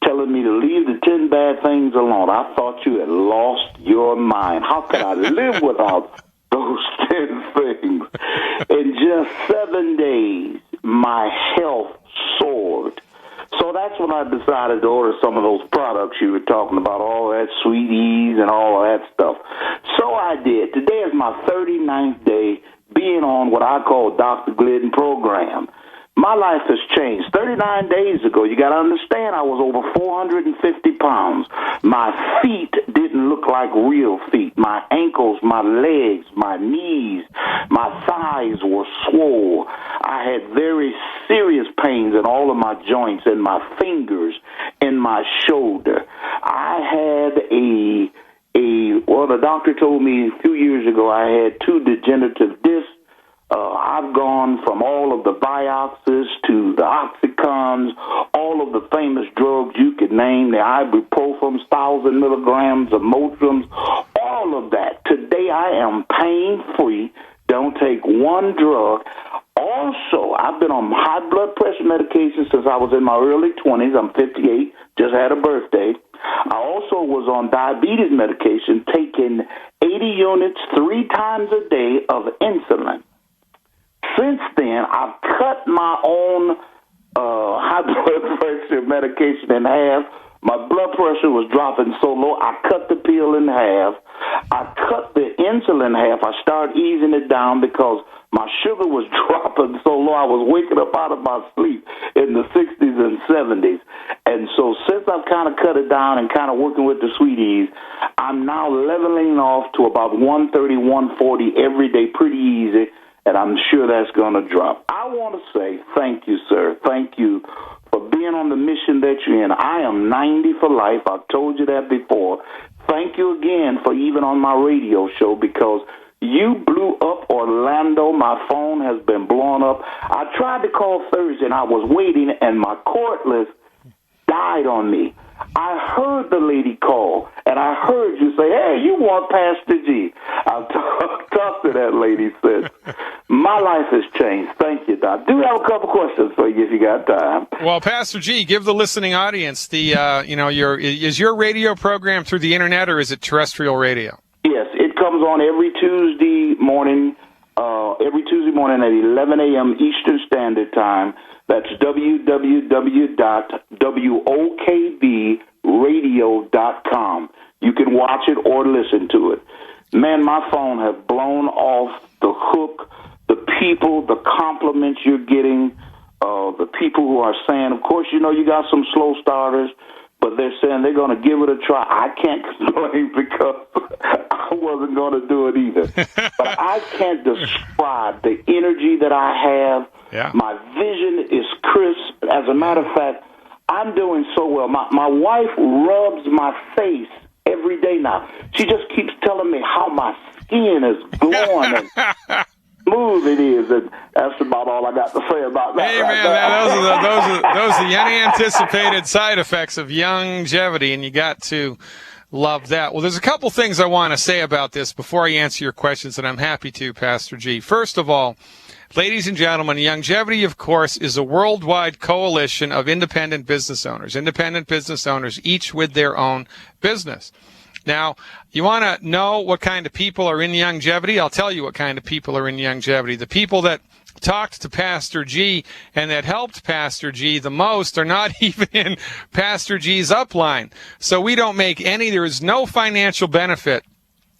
telling me to leave the 10 bad things alone. I thought you had lost your mind. How could I live without those 10 things? In just 7 days, my health soared. So that's when I decided to order some of those products you were talking about, all that Sweeties and all of that stuff. So I did. Today is my 39th day being on what I call Dr. Glidden program. My life has changed. 39 days ago, you got to understand, I was over 450 pounds. My feet didn't look like real feet. My ankles, my legs, my knees, my thighs were swole. I had very serious pains in all of my joints, in my fingers, in my shoulder. I had well, the doctor told me a few years ago I had 2 degenerative discs. I've gone from all of the Bioxys to the Oxycons, all of the famous drugs you could name, the ibuprofens, 1,000 milligrams of Motrams, all of that. Today I am pain-free, don't take one drug. Also, I've been on high blood pressure medication since I was in my early 20s. I'm 58, just had a birthday. I also was on diabetes medication, taking 80 units 3 times a day of insulin. Since then, I've cut my own high blood pressure medication in half. My blood pressure was dropping so low, I cut the pill in half. I cut the insulin in half. I started easing it down because my sugar was dropping so low, I was waking up out of my sleep in the 60s and 70s. And so since I've kind of cut it down and kind of working with the Sweeties, I'm now leveling off to about 130, 140 every day, pretty easy. And I'm sure that's going to drop. I want to say thank you, sir. Thank you for being on the mission that you're in. I am 90 for life. I've told you that before. Thank you again for even on my radio show, because you blew up Orlando. My phone has been blown up. I tried to call Thursday, and I was waiting, and my cordless died on me. I heard the lady call, and I heard you say, hey, you want Pastor G. I've talked to that lady since. My life has changed. Thank you, Doc. Do have a couple questions for you if you got time. Well, Pastor G, give the listening audience is your radio program through the internet, or is it terrestrial radio? Yes, it comes on every Tuesday morning at 11 a.m. Eastern Standard Time. That's www.wokbradio.com. You can watch it or listen to it. Man, my phone has blown off the hook. The people, the compliments you're getting, the people who are saying, of course, you got some slow starters, but they're saying they're going to give it a try. I can't complain because I wasn't going to do it either. But I can't describe the energy that I have. Yeah. My vision is crisp. As a matter of fact, I'm doing so well. My wife rubs my face every day now. She just keeps telling me how my skin is glowing and smooth it is, and that's about all I got to say about that. Hey, man, those are the unanticipated side effects of longevity, and you got to love that. Well, there's a couple things I want to say about this before I answer your questions, and I'm happy to, Pastor G. First of all, ladies and gentlemen, Longevity, of course, is a worldwide coalition of independent business owners, each with their own business. Now, you want to know what kind of people are in Longevity? I'll tell you what kind of people are in Longevity. The people that talked to Pastor G and that helped Pastor G the most are not even in Pastor G's upline. So we don't make there is no financial benefit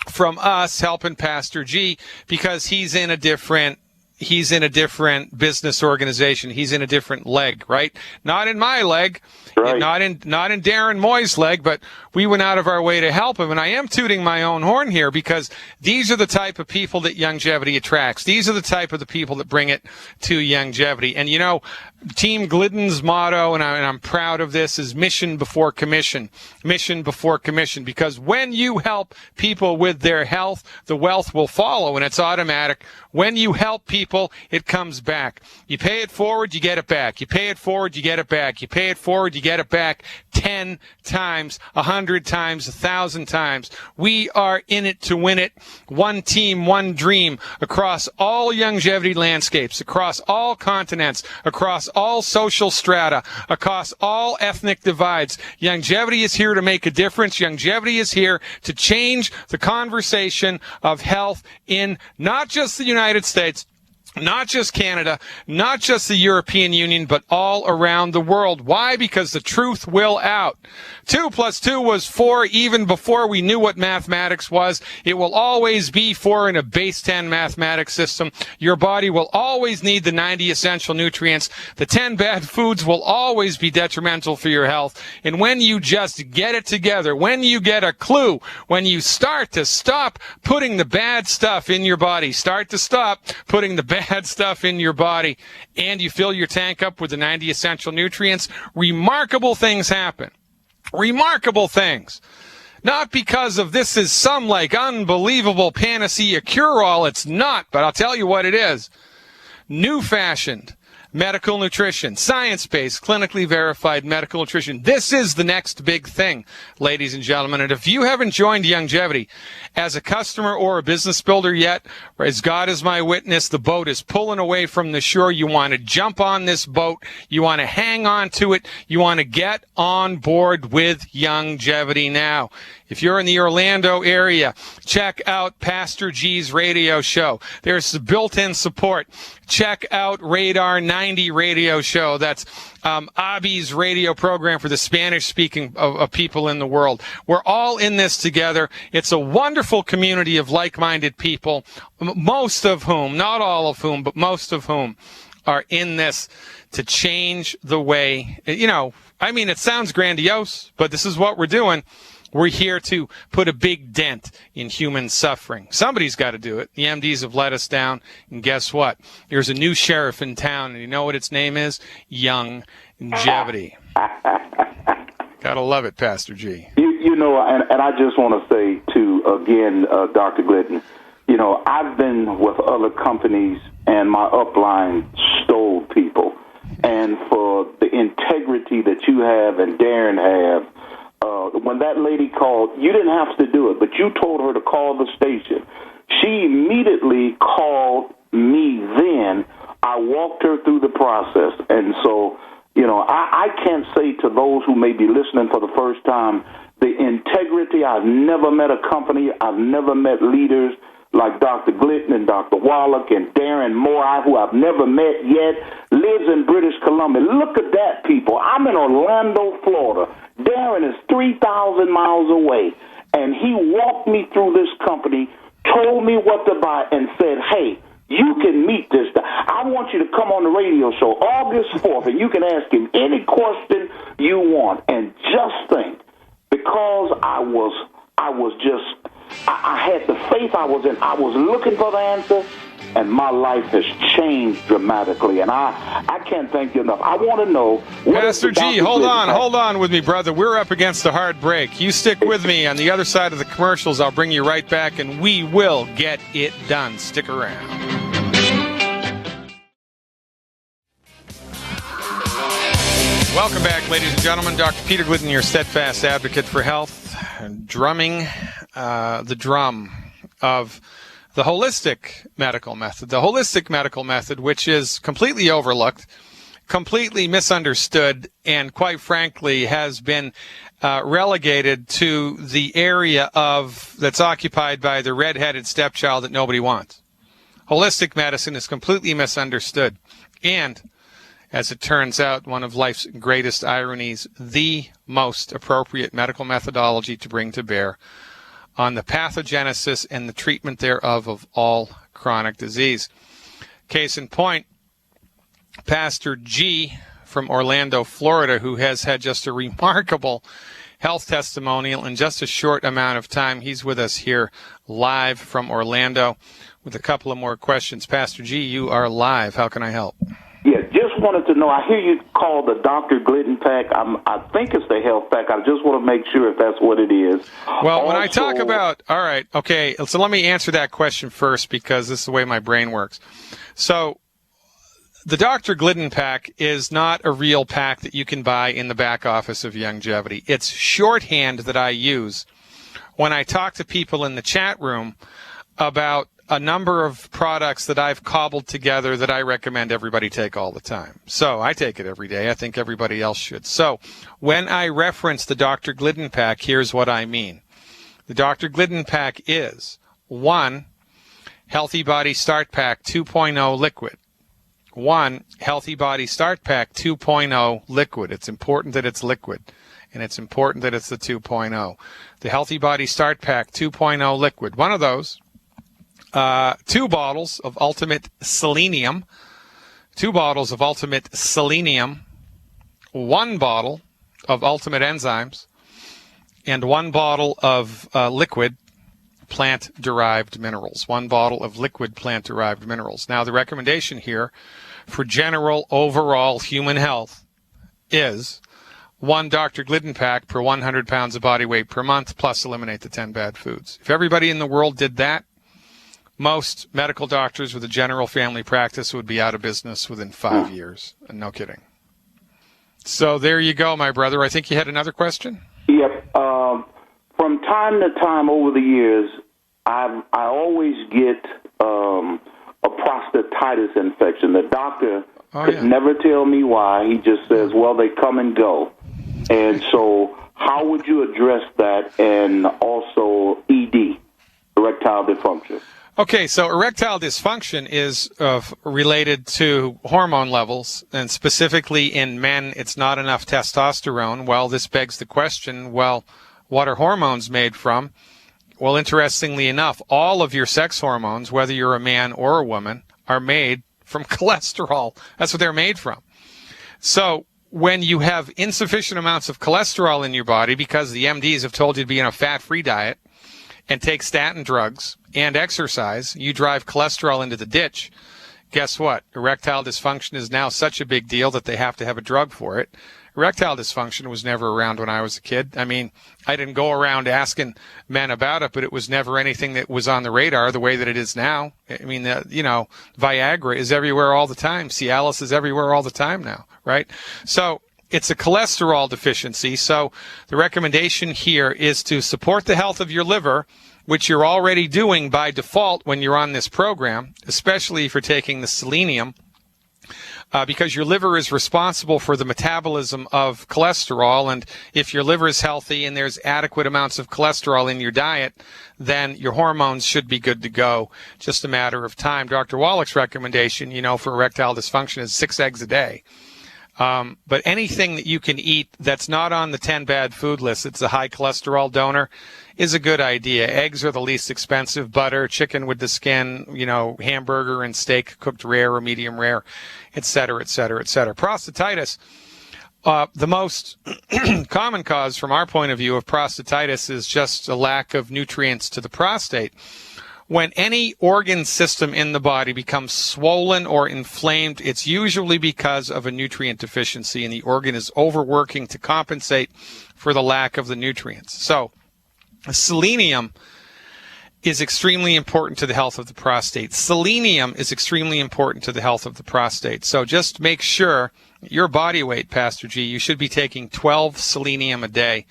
from us helping Pastor G because he's in a different he's in a different business organization. He's in a different leg, right? Not in my leg, Right. not in Darren Moy's leg, but we went out of our way to help him. And I am tooting my own horn here because these are the type of people that Youngevity attracts. These are the type of the people that bring it to Youngevity. And, you know, Team Glidden's motto, and I'm proud of this, is mission before commission. Mission before commission. Because when you help people with their health, the wealth will follow, and it's automatic. When you help people, it comes back. You pay it forward, you get it back. You pay it forward, you get it back. You pay it forward, you get it back 10 times, 100 times, 1,000 times. We are in it to win it. One team, one dream, across all Youngevity landscapes, across all continents, across all social strata, across all ethnic divides. Youngevity is here to make a difference. Youngevity is here to change the conversation of health in not just the United States, not just Canada, not just the European Union, but all around the world. Why? Because the truth will out. 2 + 2 was 4 even before we knew what mathematics was. It will always be 4 in a base 10 mathematics system. Your body will always need the 90 essential nutrients. The 10 bad foods will always be detrimental for your health. And when you just get it together, when you get a clue, when you start to stop putting the bad stuff in your body, start to stop putting the bad stuff in your body, and you fill your tank up with the 90 essential nutrients, remarkable things happen. Remarkable things. Not because of this is some like unbelievable panacea cure-all. It's not, but I'll tell you what it is. New fashioned medical nutrition, science-based, clinically verified medical nutrition. This is the next big thing, ladies and gentlemen. And if you haven't joined Youngevity as a customer or a business builder yet, as God is my witness, the boat is pulling away from the shore. You want to jump on this boat. You want to hang on to it. You want to get on board with Youngevity now. If you're in the Orlando area, check out Pastor G's radio show. There's the built-in support. Check out Radar 90 radio show. That's Abi's radio program for the Spanish-speaking of people in the world. We're all in this together. It's a wonderful community of like-minded people, most of whom, not all of whom, but most of whom are in this to change the way, you know, I mean, it sounds grandiose, but this is what we're doing. We're here to put a big dent in human suffering. Somebody's got to do it. The MDs have let us down. And guess what? There's a new sheriff in town, and you know what its name is? Youngevity. Gotta love it, Pastor G. You know, and I just want to say, too, again, Dr. Glidden, you know, I've been with other companies, and my upline stole people. And for the integrity that you have and Darren have, when that lady called, you didn't have to do it, but you told her to call the station. She immediately called me then. I walked her through the process. And so, you know, I can't say to those who may be listening for the first time, the integrity, I've never met a company, I've never met leaders like Dr. Glidden and Dr. Wallach and Darren Moore, who I've never met yet, lives in British Columbia. Look at that, people. I'm in Orlando, Florida. Darren is 3,000 miles away, and he walked me through this company, told me what to buy, and said, hey, you can meet this guy. I want you to come on the radio show August 4th, and you can ask him any question you want. And just think, because I had the faith I was in. I was looking for the answer, and my life has changed dramatically. And I can't thank you enough. I want to know. Pastor G, hold on with me, brother. We're up against a hard break. You stick with me. On the other side of the commercials, I'll bring you right back, and we will get it done. Stick around. Welcome back, ladies and gentlemen. Dr. Peter Glidden, your steadfast advocate for health, drumming the drum of the holistic medical method. The holistic medical method, which is completely overlooked, completely misunderstood, and quite frankly has been relegated to the area that's occupied by the red-headed stepchild that nobody wants. Holistic medicine is completely misunderstood. And as it turns out, one of life's greatest ironies, the most appropriate medical methodology to bring to bear on the pathogenesis and the treatment thereof of all chronic disease. Case in point, Pastor G from Orlando, Florida, who has had just a remarkable health testimonial in just a short amount of time. He's with us here live from Orlando with a couple of more questions. Pastor G, you are live. How can I help? Yeah, just wanted to know, I hear you call the Dr. Glidden pack. I think it's the health pack. I just want to make sure if that's what it is. Well, when I talk about, all right, okay, so let me answer that question first because this is the way my brain works. So the Dr. Glidden pack is not a real pack that you can buy in the back office of Youngevity. It's shorthand that I use when I talk to people in the chat room about a number of products that I've cobbled together that I recommend everybody take all the time. So I take it every day. I think everybody else should. So when I reference the Dr. Glidden pack, here's what I mean. The Dr. Glidden pack is 1, Healthy Body Start Pack 2.0 liquid. 1, Healthy Body Start Pack 2.0 liquid. It's important that it's liquid, and it's important that it's the 2.0. The Healthy Body Start Pack 2.0 liquid. One of those. 2 bottles of Ultimate Selenium, 2 bottles of Ultimate Selenium, 1 bottle of Ultimate Enzymes, and 1 bottle of liquid plant-derived minerals. 1 bottle of liquid plant-derived minerals. Now, the recommendation here for general overall human health is 1 Dr. Glidden pack per 100 pounds of body weight per month, plus eliminate the 10 bad foods. If everybody in the world did that, most medical doctors with a general family practice would be out of business within 5 years. No kidding. So there you go, my brother. I think you had another question? Yep. From time to time over the years, I always get a prostatitis infection. The doctor could never tell me why. He just says, well, they come and go. And so how would you address that, and also ED, erectile dysfunction? Okay, so erectile dysfunction is related to hormone levels, and specifically in men, it's not enough testosterone. Well, this begs the question, well, what are hormones made from? Well, interestingly enough, all of your sex hormones, whether you're a man or a woman, are made from cholesterol. That's what they're made from. So when you have insufficient amounts of cholesterol in your body because the MDs have told you to be on a fat-free diet and take statin drugs and exercise, you drive cholesterol into the ditch. Guess what? Erectile dysfunction is now such a big deal that they have to have a drug for it. Erectile dysfunction was never around when I was a kid. I mean, I didn't go around asking men about it, but it was never anything that was on the radar the way that it is now. I mean, Viagra is everywhere all the time. Cialis is everywhere all the time now, right? So it's a cholesterol deficiency. So the recommendation here is to support the health of your liver, which you're already doing by default when you're on this program, especially if you're taking the selenium, because your liver is responsible for the metabolism of cholesterol. And if your liver is healthy and there's adequate amounts of cholesterol in your diet, then your hormones should be good to go. Just a matter of time. Dr. Wallach's recommendation, for erectile dysfunction is 6 eggs a day. But anything that you can eat that's not on the 10 bad food list, it's a high cholesterol donor, is a good idea. Eggs are the least expensive. Butter, chicken with the skin, hamburger and steak cooked rare or medium rare, et cetera, et cetera, et cetera. Prostatitis, the most common cause from our point of view of prostatitis is just a lack of nutrients to the prostate. When any organ system in the body becomes swollen or inflamed, it's usually because of a nutrient deficiency, and the organ is overworking to compensate for the lack of the nutrients. So selenium is extremely important to the health of the prostate. Selenium is extremely important to the health of the prostate. So just make sure your body weight, Pastor G, you should be taking 12 selenium a day.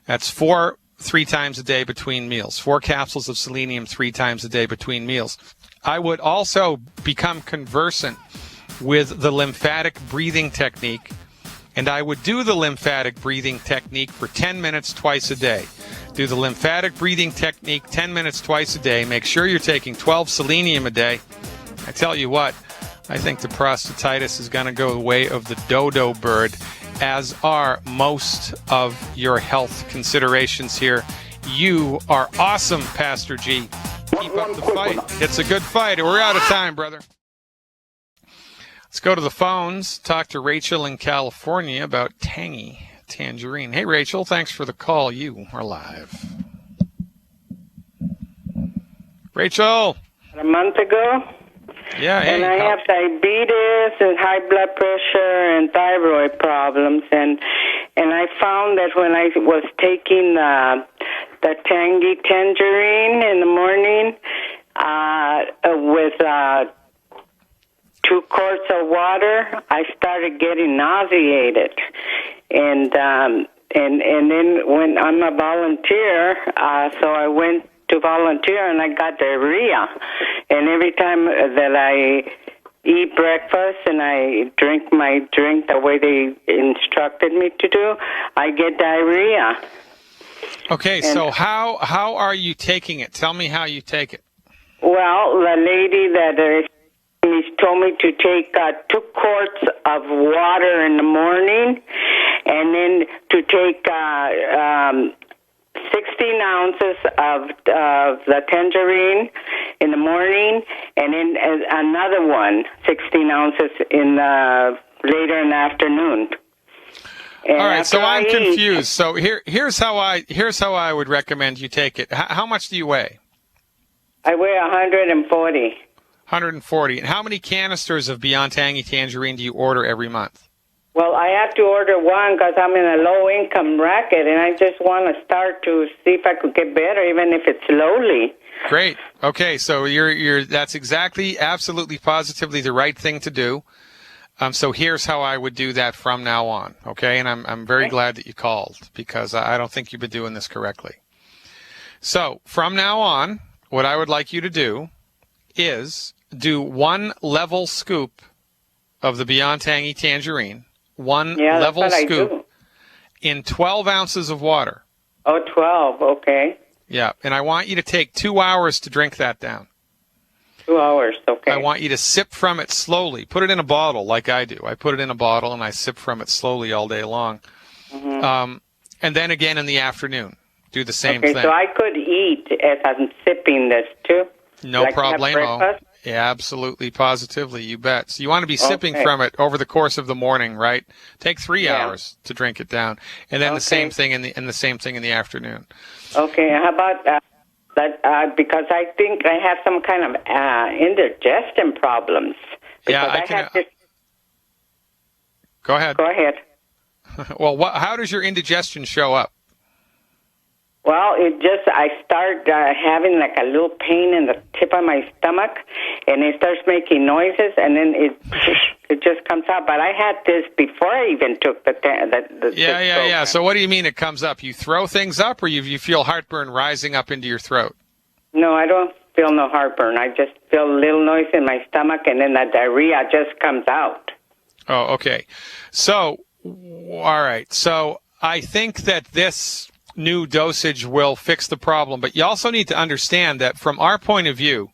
That's 3 times a day between meals. 4 capsules of selenium 3 times a day between meals. I would also become conversant with the lymphatic breathing technique, and I would do the lymphatic breathing technique for 10 minutes twice a day. Do the lymphatic breathing technique 10 minutes twice a day. Make sure you're taking 12 selenium a day. I tell you what, I think the prostatitis is going to go the way of the dodo bird, as are most of your health considerations here. You are awesome, Pastor G. Keep up the fight. It's a good fight. We're out of time, brother. Let's go to the phones. Talk to Rachel in California about tangy tangerine. Hey, Rachel, thanks for the call. You are live. Rachel. A month ago. Yeah, hey, and I have diabetes and high blood pressure and thyroid problems, and I found that when I was taking the tangy tangerine in the morning with 2 quarts of water, I started getting nauseated, and then when I'm a volunteer, so I went to volunteer, and I got diarrhea. And every time that I eat breakfast and I drink my drink the way they instructed me to do, I get diarrhea. Okay, and so how are you taking it? Tell me how you take it. Well, the lady that told me to take 2 quarts of water in the morning, and then to take 16 ounces of the tangerine in the morning, and then another 16 ounces in later in the afternoon. And all right, so I'm confused. So here's how I would recommend you take it. How much do you weigh? I weigh 140. 140. And how many canisters of Beyond Tangy Tangerine do you order every month? Well, I have to order one because I'm in a low-income bracket, and I just want to start to see if I could get better, even if it's slowly. Great. Okay, so that's exactly, absolutely, positively the right thing to do. So here's how I would do that from now on. Okay, and I'm very glad that you called, because I don't think you've been doing this correctly. So from now on, what I would like you to do is do 1 level scoop of the Beyond Tangy Tangerine. 1 level scoop in 12 ounces of water. Oh, 12, okay. Yeah, and I want you to take 2 hours to drink that down. 2 hours, okay. I want you to sip from it slowly. Put it in a bottle like I do. I put it in a bottle and I sip from it slowly all day long. Mm-hmm. And then again in the afternoon. Do the same thing. Okay, so I could eat as I'm sipping this too? No problemo. Yeah, absolutely, positively, you bet. So you want to be sipping from it over the course of the morning, right? Take 3 hours to drink it down, and then the same thing in the same thing in the afternoon. Okay, how about that? Because I think I have some kind of indigestion problems. Yeah, I can. Go ahead. Go ahead. Well, how does your indigestion show up? Well, I start having like a little pain in the tip of my stomach, and it starts making noises, and then it just comes out. But I had this before I even took the Yeah. So what do you mean it comes up? You throw things up, or you feel heartburn rising up into your throat? No, I don't feel no heartburn. I just feel a little noise in my stomach, and then the diarrhea just comes out. Oh, okay. So, all right. So I think that this new dosage will fix the problem, but you also need to understand that from our point of view,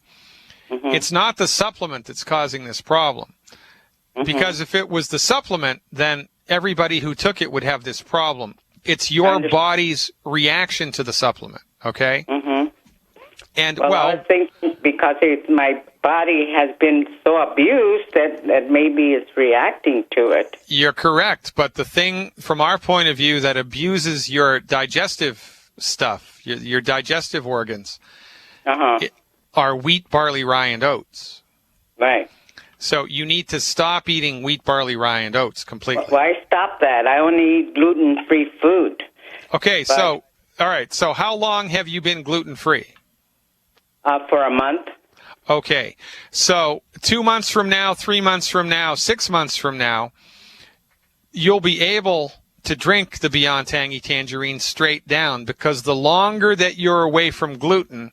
it's not the supplement that's causing this problem. Because if it was the supplement, then everybody who took it would have this problem. It's your body's reaction to the supplement, okay? And I think because my body has been so abused that maybe it's reacting to it. You're correct, but the thing from our point of view that abuses your digestive stuff, your digestive organs, are wheat, barley, rye, and oats. Right. So you need to stop eating wheat, barley, rye, and oats completely. Why stop that? I only eat gluten-free food. Okay, all right. So how long have you been gluten-free? For a month. Okay, so 2 months from now, 3 months from now, 6 months from now, you'll be able to drink the Beyond Tangy Tangerine straight down, because the longer that you're away from gluten,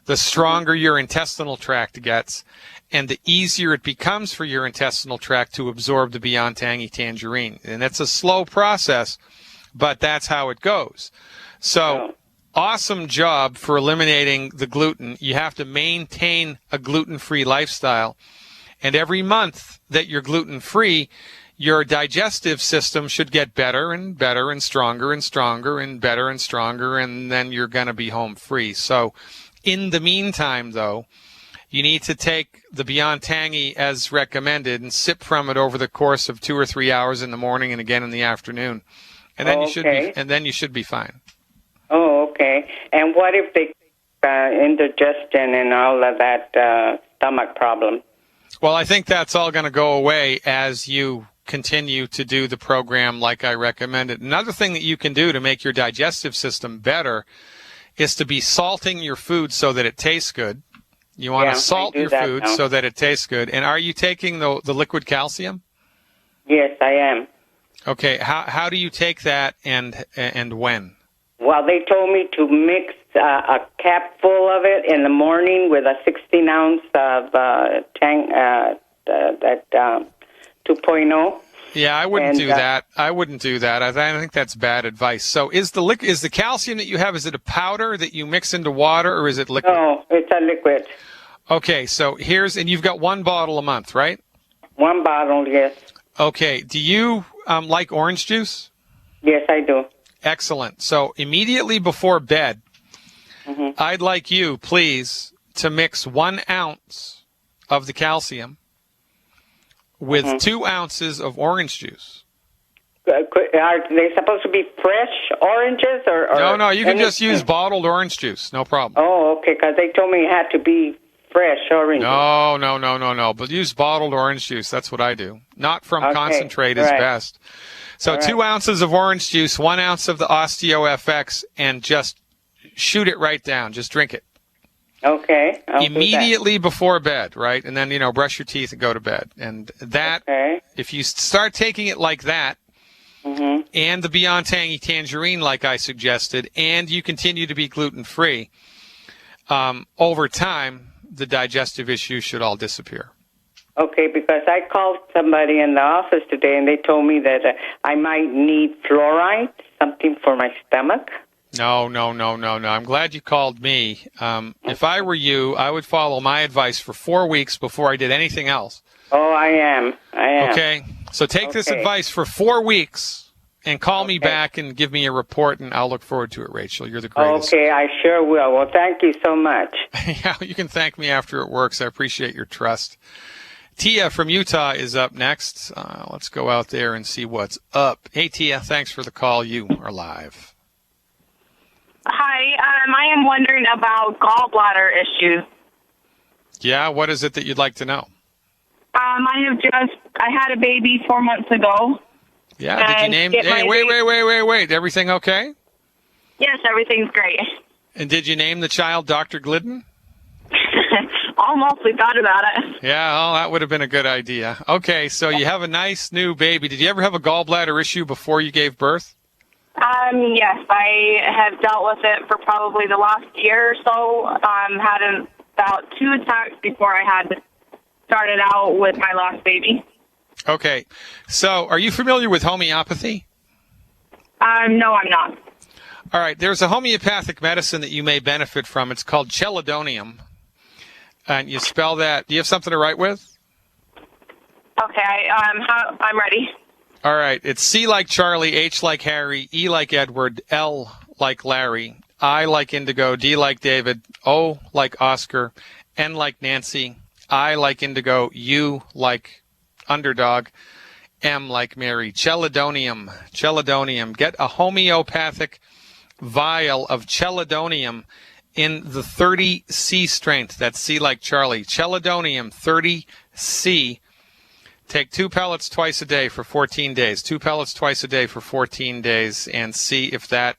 the stronger your intestinal tract gets, and the easier it becomes for your intestinal tract to absorb the Beyond Tangy Tangerine. And it's a slow process, but that's how it goes. So awesome job for eliminating the gluten. You have to maintain a gluten-free lifestyle. And every month that you're gluten-free, your digestive system should get better and better and stronger and stronger and better and stronger, and then you're going to be home free. So in the meantime, though, you need to take the Beyond Tangy as recommended and sip from it over the course of 2 or 3 hours in the morning and again in the afternoon. And then you should be fine. Oh, okay. And what if they indigestion and all of that stomach problem? Well, I think that's all going to go away as you continue to do the program like I recommended. Another thing that you can do to make your digestive system better is to be salting your food so that it tastes good. You want to salt your food so that it tastes good. And are you taking the liquid calcium? Yes, I am. Okay. How do you take that and when? Well, they told me to mix a cap full of it in the morning with a 16 ounce of 2.0. Yeah, I wouldn't do that. I wouldn't do that. I think that's bad advice. So is the calcium that you have, is it a powder that you mix into water or is it liquid? No, it's a liquid. Okay, so and you've got 1 bottle a month, right? 1 bottle, yes. Okay, do you like orange juice? Yes, I do. Excellent. So immediately before bed, I'd like you, please, to mix 1 ounce of the calcium with 2 ounces of orange juice. Are they supposed to be fresh oranges? Or No, you can just use bottled orange juice. No problem. Oh, okay, because they told me it had to be fresh oranges. No. But use bottled orange juice. That's what I do. Not from concentrate is best. So 2 ounces of orange juice, 1 ounce of the OsteoFX, and just shoot it right down. Just drink it. Okay. Immediately before bed, right? And then, brush your teeth and go to bed. And that, if you start taking it like that, and the Beyond Tangy Tangerine like I suggested, and you continue to be gluten-free, over time, the digestive issues should all disappear. Okay, because I called somebody in the office today, and they told me that I might need fluoride, something for my stomach. No. I'm glad you called me. If I were you, I would follow my advice for 4 weeks before I did anything else. Oh, I am. Okay, so take this advice for 4 weeks and call me back and give me a report, and I'll look forward to it, Rachel. You're the greatest. Okay, I sure will. Well, thank you so much. Yeah, you can thank me after it works. I appreciate your trust. Tia from Utah is up next. Let's go out there and see what's up. Hey, Tia, thanks for the call. You are live. Hi, I am wondering about gallbladder issues. Yeah, what is it that you'd like to know? I had a baby 4 months ago. Yeah, did you name? Hey, wait. Everything okay? Yes, everything's great. And did you name the child Dr. Glidden? Almost, we thought about it. Yeah, well, that would have been a good idea. Okay, so you have a nice new baby. Did you ever have a gallbladder issue before you gave birth? Yes, I have dealt with it for probably the last year or so. Had about 2 attacks before I had started out with my last baby. Okay, so are you familiar with homeopathy? No, I'm not. All right, there's a homeopathic medicine that you may benefit from. It's called chelidonium. And you spell that. Do you have something to write with? Okay, I'm ready. All right. It's C like Charlie, H like Harry, E like Edward, L like Larry, I like Indigo, D like David, O like Oscar, N like Nancy, I like Indigo, U like Underdog, M like Mary. Chelidonium. Get a homeopathic vial of chelidonium in the 30C strength. That's C like Charlie. Chelidonium 30C. Take 2 pellets twice a day for 14 days. 2 pellets twice a day for 14 days, and see if that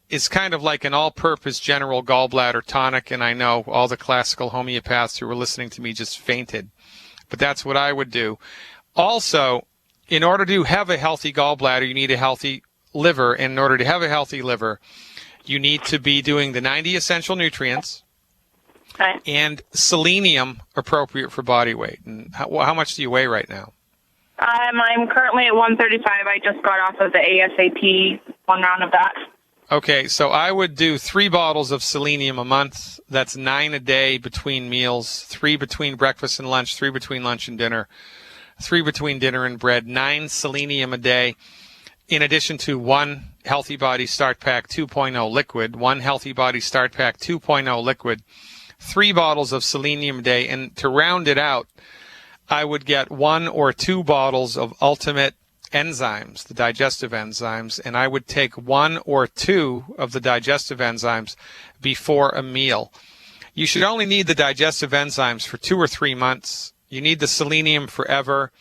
is kind of like an all-purpose general gallbladder tonic. And I know all the classical homeopaths who were listening to me just fainted, but that's what I would do. Also, in order to have a healthy gallbladder, you need a healthy liver. And in order to have a healthy liver, you need to be doing the 90 essential nutrients. Okay. And selenium appropriate for body weight. And how much do you weigh right now? I'm currently at 135. I just got off of the ASAP, 1 round of that. Okay, so I would do 3 bottles of selenium a month. That's 9 a day between meals, 3 between breakfast and lunch, 3 between lunch and dinner, 3 between dinner and bread, 9 selenium a day, in addition to 1 Healthy Body Start Pack 2.0 liquid, 1 Healthy Body Start Pack 2.0 liquid, 3 bottles of selenium a day. And to round it out, I would get 1 or 2 bottles of Ultimate enzymes, the digestive enzymes, and I would take 1 or 2 of the digestive enzymes before a meal. You should only need the digestive enzymes for 2 or 3 months. You need the selenium forever.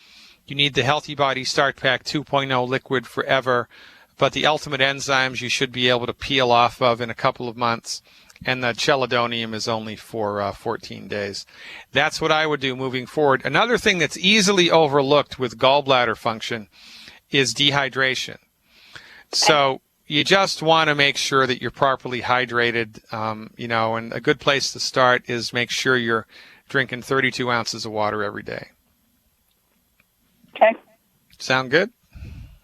You need the Healthy Body Start Pack 2.0 liquid forever. But the Ultimate enzymes you should be able to peel off of in a couple of months. And the chelidonium is only for 14 days. That's what I would do moving forward. Another thing that's easily overlooked with gallbladder function is dehydration. So you just want to make sure that you're properly hydrated, and a good place to start is make sure you're drinking 32 ounces of water every day. Okay. Sound good?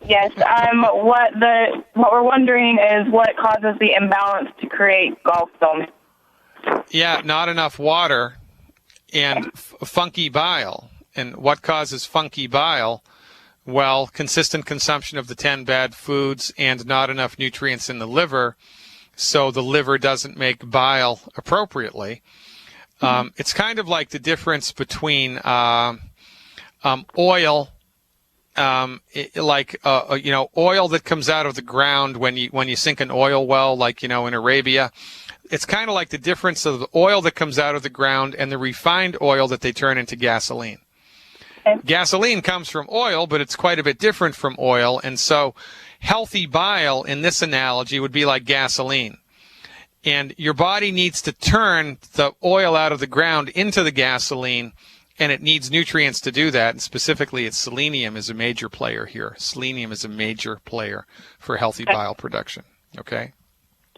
Yes. What we're wondering is what causes the imbalance to create gallstones. Yeah, not enough water and funky bile. And what causes funky bile? Well, consistent consumption of the 10 bad foods and not enough nutrients in the liver, so the liver doesn't make bile appropriately. It's kind of like the difference between oil, oil that comes out of the ground when you sink an oil well, like in Arabia. It's kind of like the difference of the oil that comes out of the ground and the refined oil that they turn into gasoline. Gasoline comes from oil, but it's quite a bit different from oil. And so healthy bile in this analogy would be like gasoline. And your body needs to turn the oil out of the ground into the gasoline, and it needs nutrients to do that. And specifically, selenium is a major player here. Selenium is a major player for healthy bile production. Okay?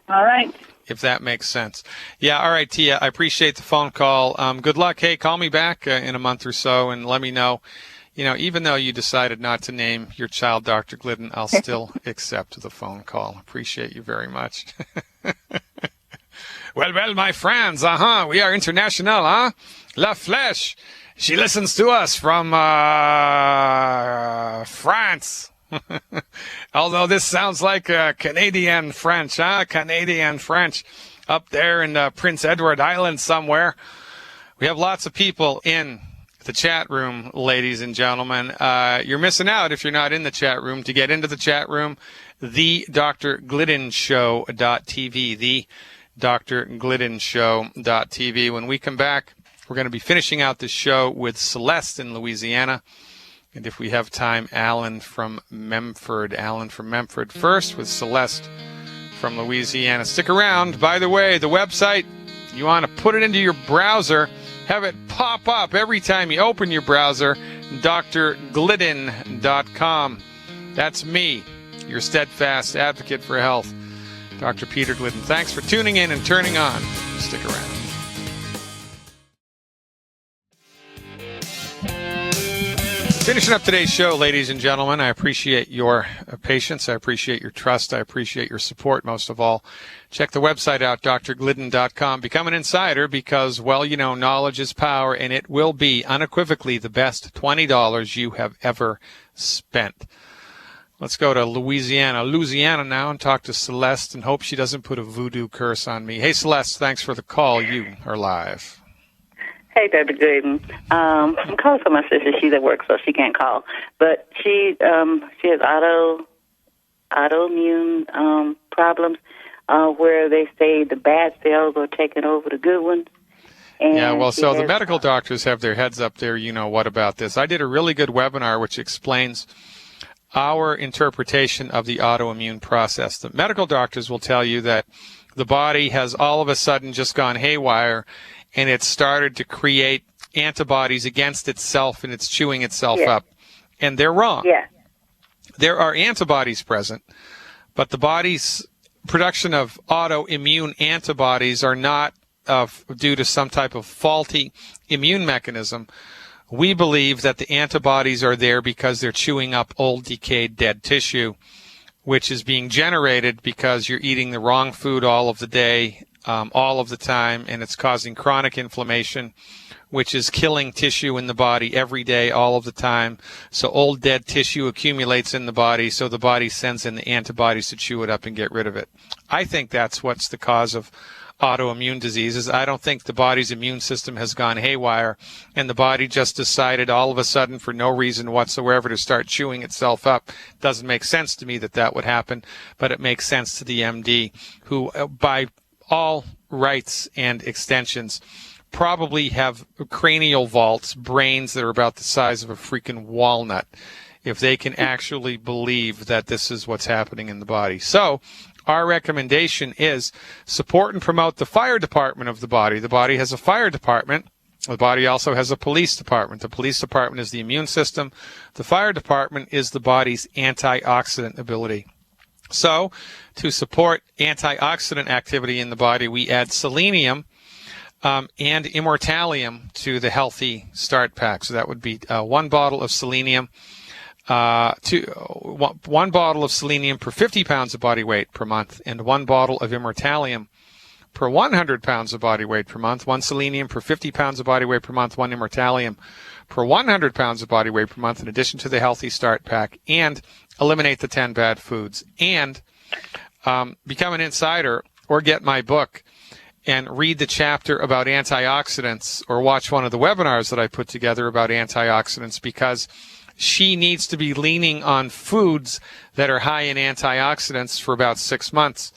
All right. If that makes sense. Yeah, all right, Tia, I appreciate the phone call. Good luck. Hey, call me back in a month or so and let me know. Even though you decided not to name your child Dr. Glidden, I'll still accept the phone call. Appreciate you very much. Well, my friends, we are international, huh? La Flèche. She listens to us from France. Although this sounds like Canadian French, Canadian French up there in Prince Edward Island somewhere. We have lots of people in the chat room, ladies and gentlemen. You're missing out if you're not in the chat room. To get into the chat room, the drgliddenshow.tv, the drgliddenshow.tv. When we come back, we're going to be finishing out this show with Celeste in Louisiana. And if we have time, Alan from Memphis first with Celeste from Louisiana. Stick around. By the way, the website, you want to put it into your browser, have it pop up every time you open your browser, drglidden.com. That's me, your steadfast advocate for health, Dr. Peter Glidden. Thanks for tuning in and turning on. Stick around. Finishing up today's show, ladies and gentlemen, I appreciate your patience. I appreciate your trust. I appreciate your support most of all. Check the website out, drglidden.com. Become an insider because, knowledge is power, and it will be unequivocally the best $20 you have ever spent. Let's go to Louisiana now and talk to Celeste and hope she doesn't put a voodoo curse on me. Hey, Celeste, thanks for the call. You are live. Hey, Dr. Glidden. I'm calling for my sister. She's at work, so she can't call. But she has autoimmune problems where they say the bad cells are taking over the good ones. And so the medical doctors have their heads up there. What about this? I did a really good webinar which explains our interpretation of the autoimmune process. The medical doctors will tell you that the body has all of a sudden just gone haywire, and it's started to create antibodies against itself, and it's chewing itself up. And they're wrong. Yeah. There are antibodies present, but the body's production of autoimmune antibodies are not due to some type of faulty immune mechanism. We believe that the antibodies are there because they're chewing up old, decayed, dead tissue, which is being generated because you're eating the wrong food all of the day, all of the time, and it's causing chronic inflammation, which is killing tissue in the body every day, all of the time. So old, dead tissue accumulates in the body, so the body sends in the antibodies to chew it up and get rid of it. I think that's what's the cause of autoimmune diseases. I don't think the body's immune system has gone haywire and the body just decided all of a sudden for no reason whatsoever to start chewing itself up. Doesn't make sense to me that that would happen, but it makes sense to the MD who, by all rights and extensions, probably have cranial vaults, brains that are about the size of a freaking walnut, if they can actually believe that this is what's happening in the body. So our recommendation is support and promote the fire department of the body. The body has a fire department. The body also has a police department. The police department is the immune system. The fire department is the body's antioxidant ability. So to support antioxidant activity in the body, we add selenium and immortalium to the Healthy Start Pack. So that would be 1 bottle of selenium, 1 bottle of selenium per 50 pounds of body weight per month, and 1 bottle of immortalium per 100 pounds of body weight per month. 1 selenium per 50 pounds of body weight per month, 1 immortalium per 100 pounds of body weight per month, in addition to the Healthy Start Pack, and eliminate the 10 bad foods. And become an insider or get my book and read the chapter about antioxidants, or watch one of the webinars that I put together about antioxidants, because she needs to be leaning on foods that are high in antioxidants for about 6 months.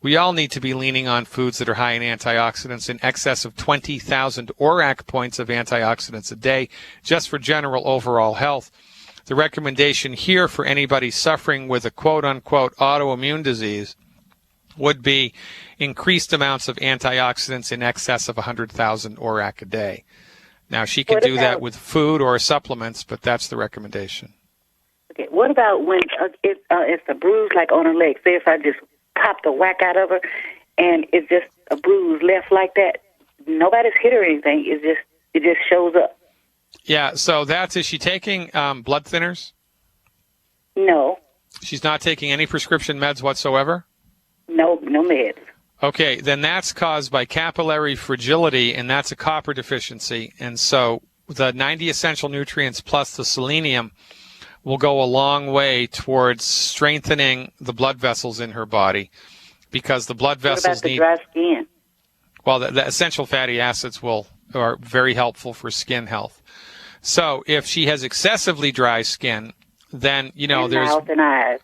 We all need to be leaning on foods that are high in antioxidants, in excess of 20,000 ORAC points of antioxidants a day, just for general overall health. The recommendation here for anybody suffering with a quote-unquote autoimmune disease would be increased amounts of antioxidants in excess of 100,000 ORAC a day. Now, she can do that with food or supplements, but that's the recommendation. Okay. What about when it's a bruise like on her leg? Say if I just pop the whack out of her and it's just a bruise left like that. Nobody's hit her or anything. It just shows up. Yeah, so is she taking blood thinners? No. She's not taking any prescription meds whatsoever? No meds. Okay, then that's caused by capillary fragility, and that's a copper deficiency. And so the 90 essential nutrients plus the selenium will go a long way towards strengthening the blood vessels in her body, because the blood vessels need... What about the dry skin? Well, the essential fatty acids are very helpful for skin health. So if she has excessively dry skin, then, there's... mouth and eyes.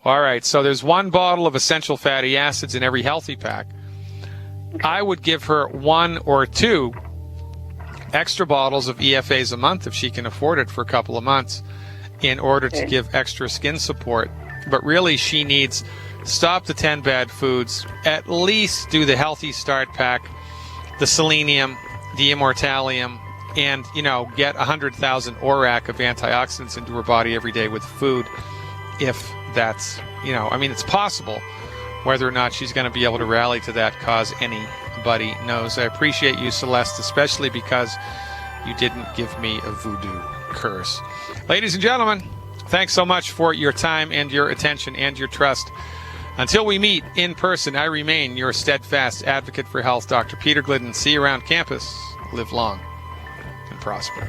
All right, so there's 1 bottle of essential fatty acids in every Healthy Pack. I would give her 1 or 2 extra bottles of EFAs a month if she can afford it for a couple of months, in order to give extra skin support. But really, she needs stop the 10 bad foods, at least do the Healthy Start Pack, the selenium, the immortalium, and, get 100,000 ORAC of antioxidants into her body every day with food, if that's, it's possible. Whether or not she's going to be able to rally to that cause, anybody knows. I appreciate you, Celeste, especially because you didn't give me a voodoo curse. Ladies and gentlemen, thanks so much for your time and your attention and your trust. Until we meet in person, I remain your steadfast advocate for health, Dr. Peter Glidden. See you around campus. Live long and prosper.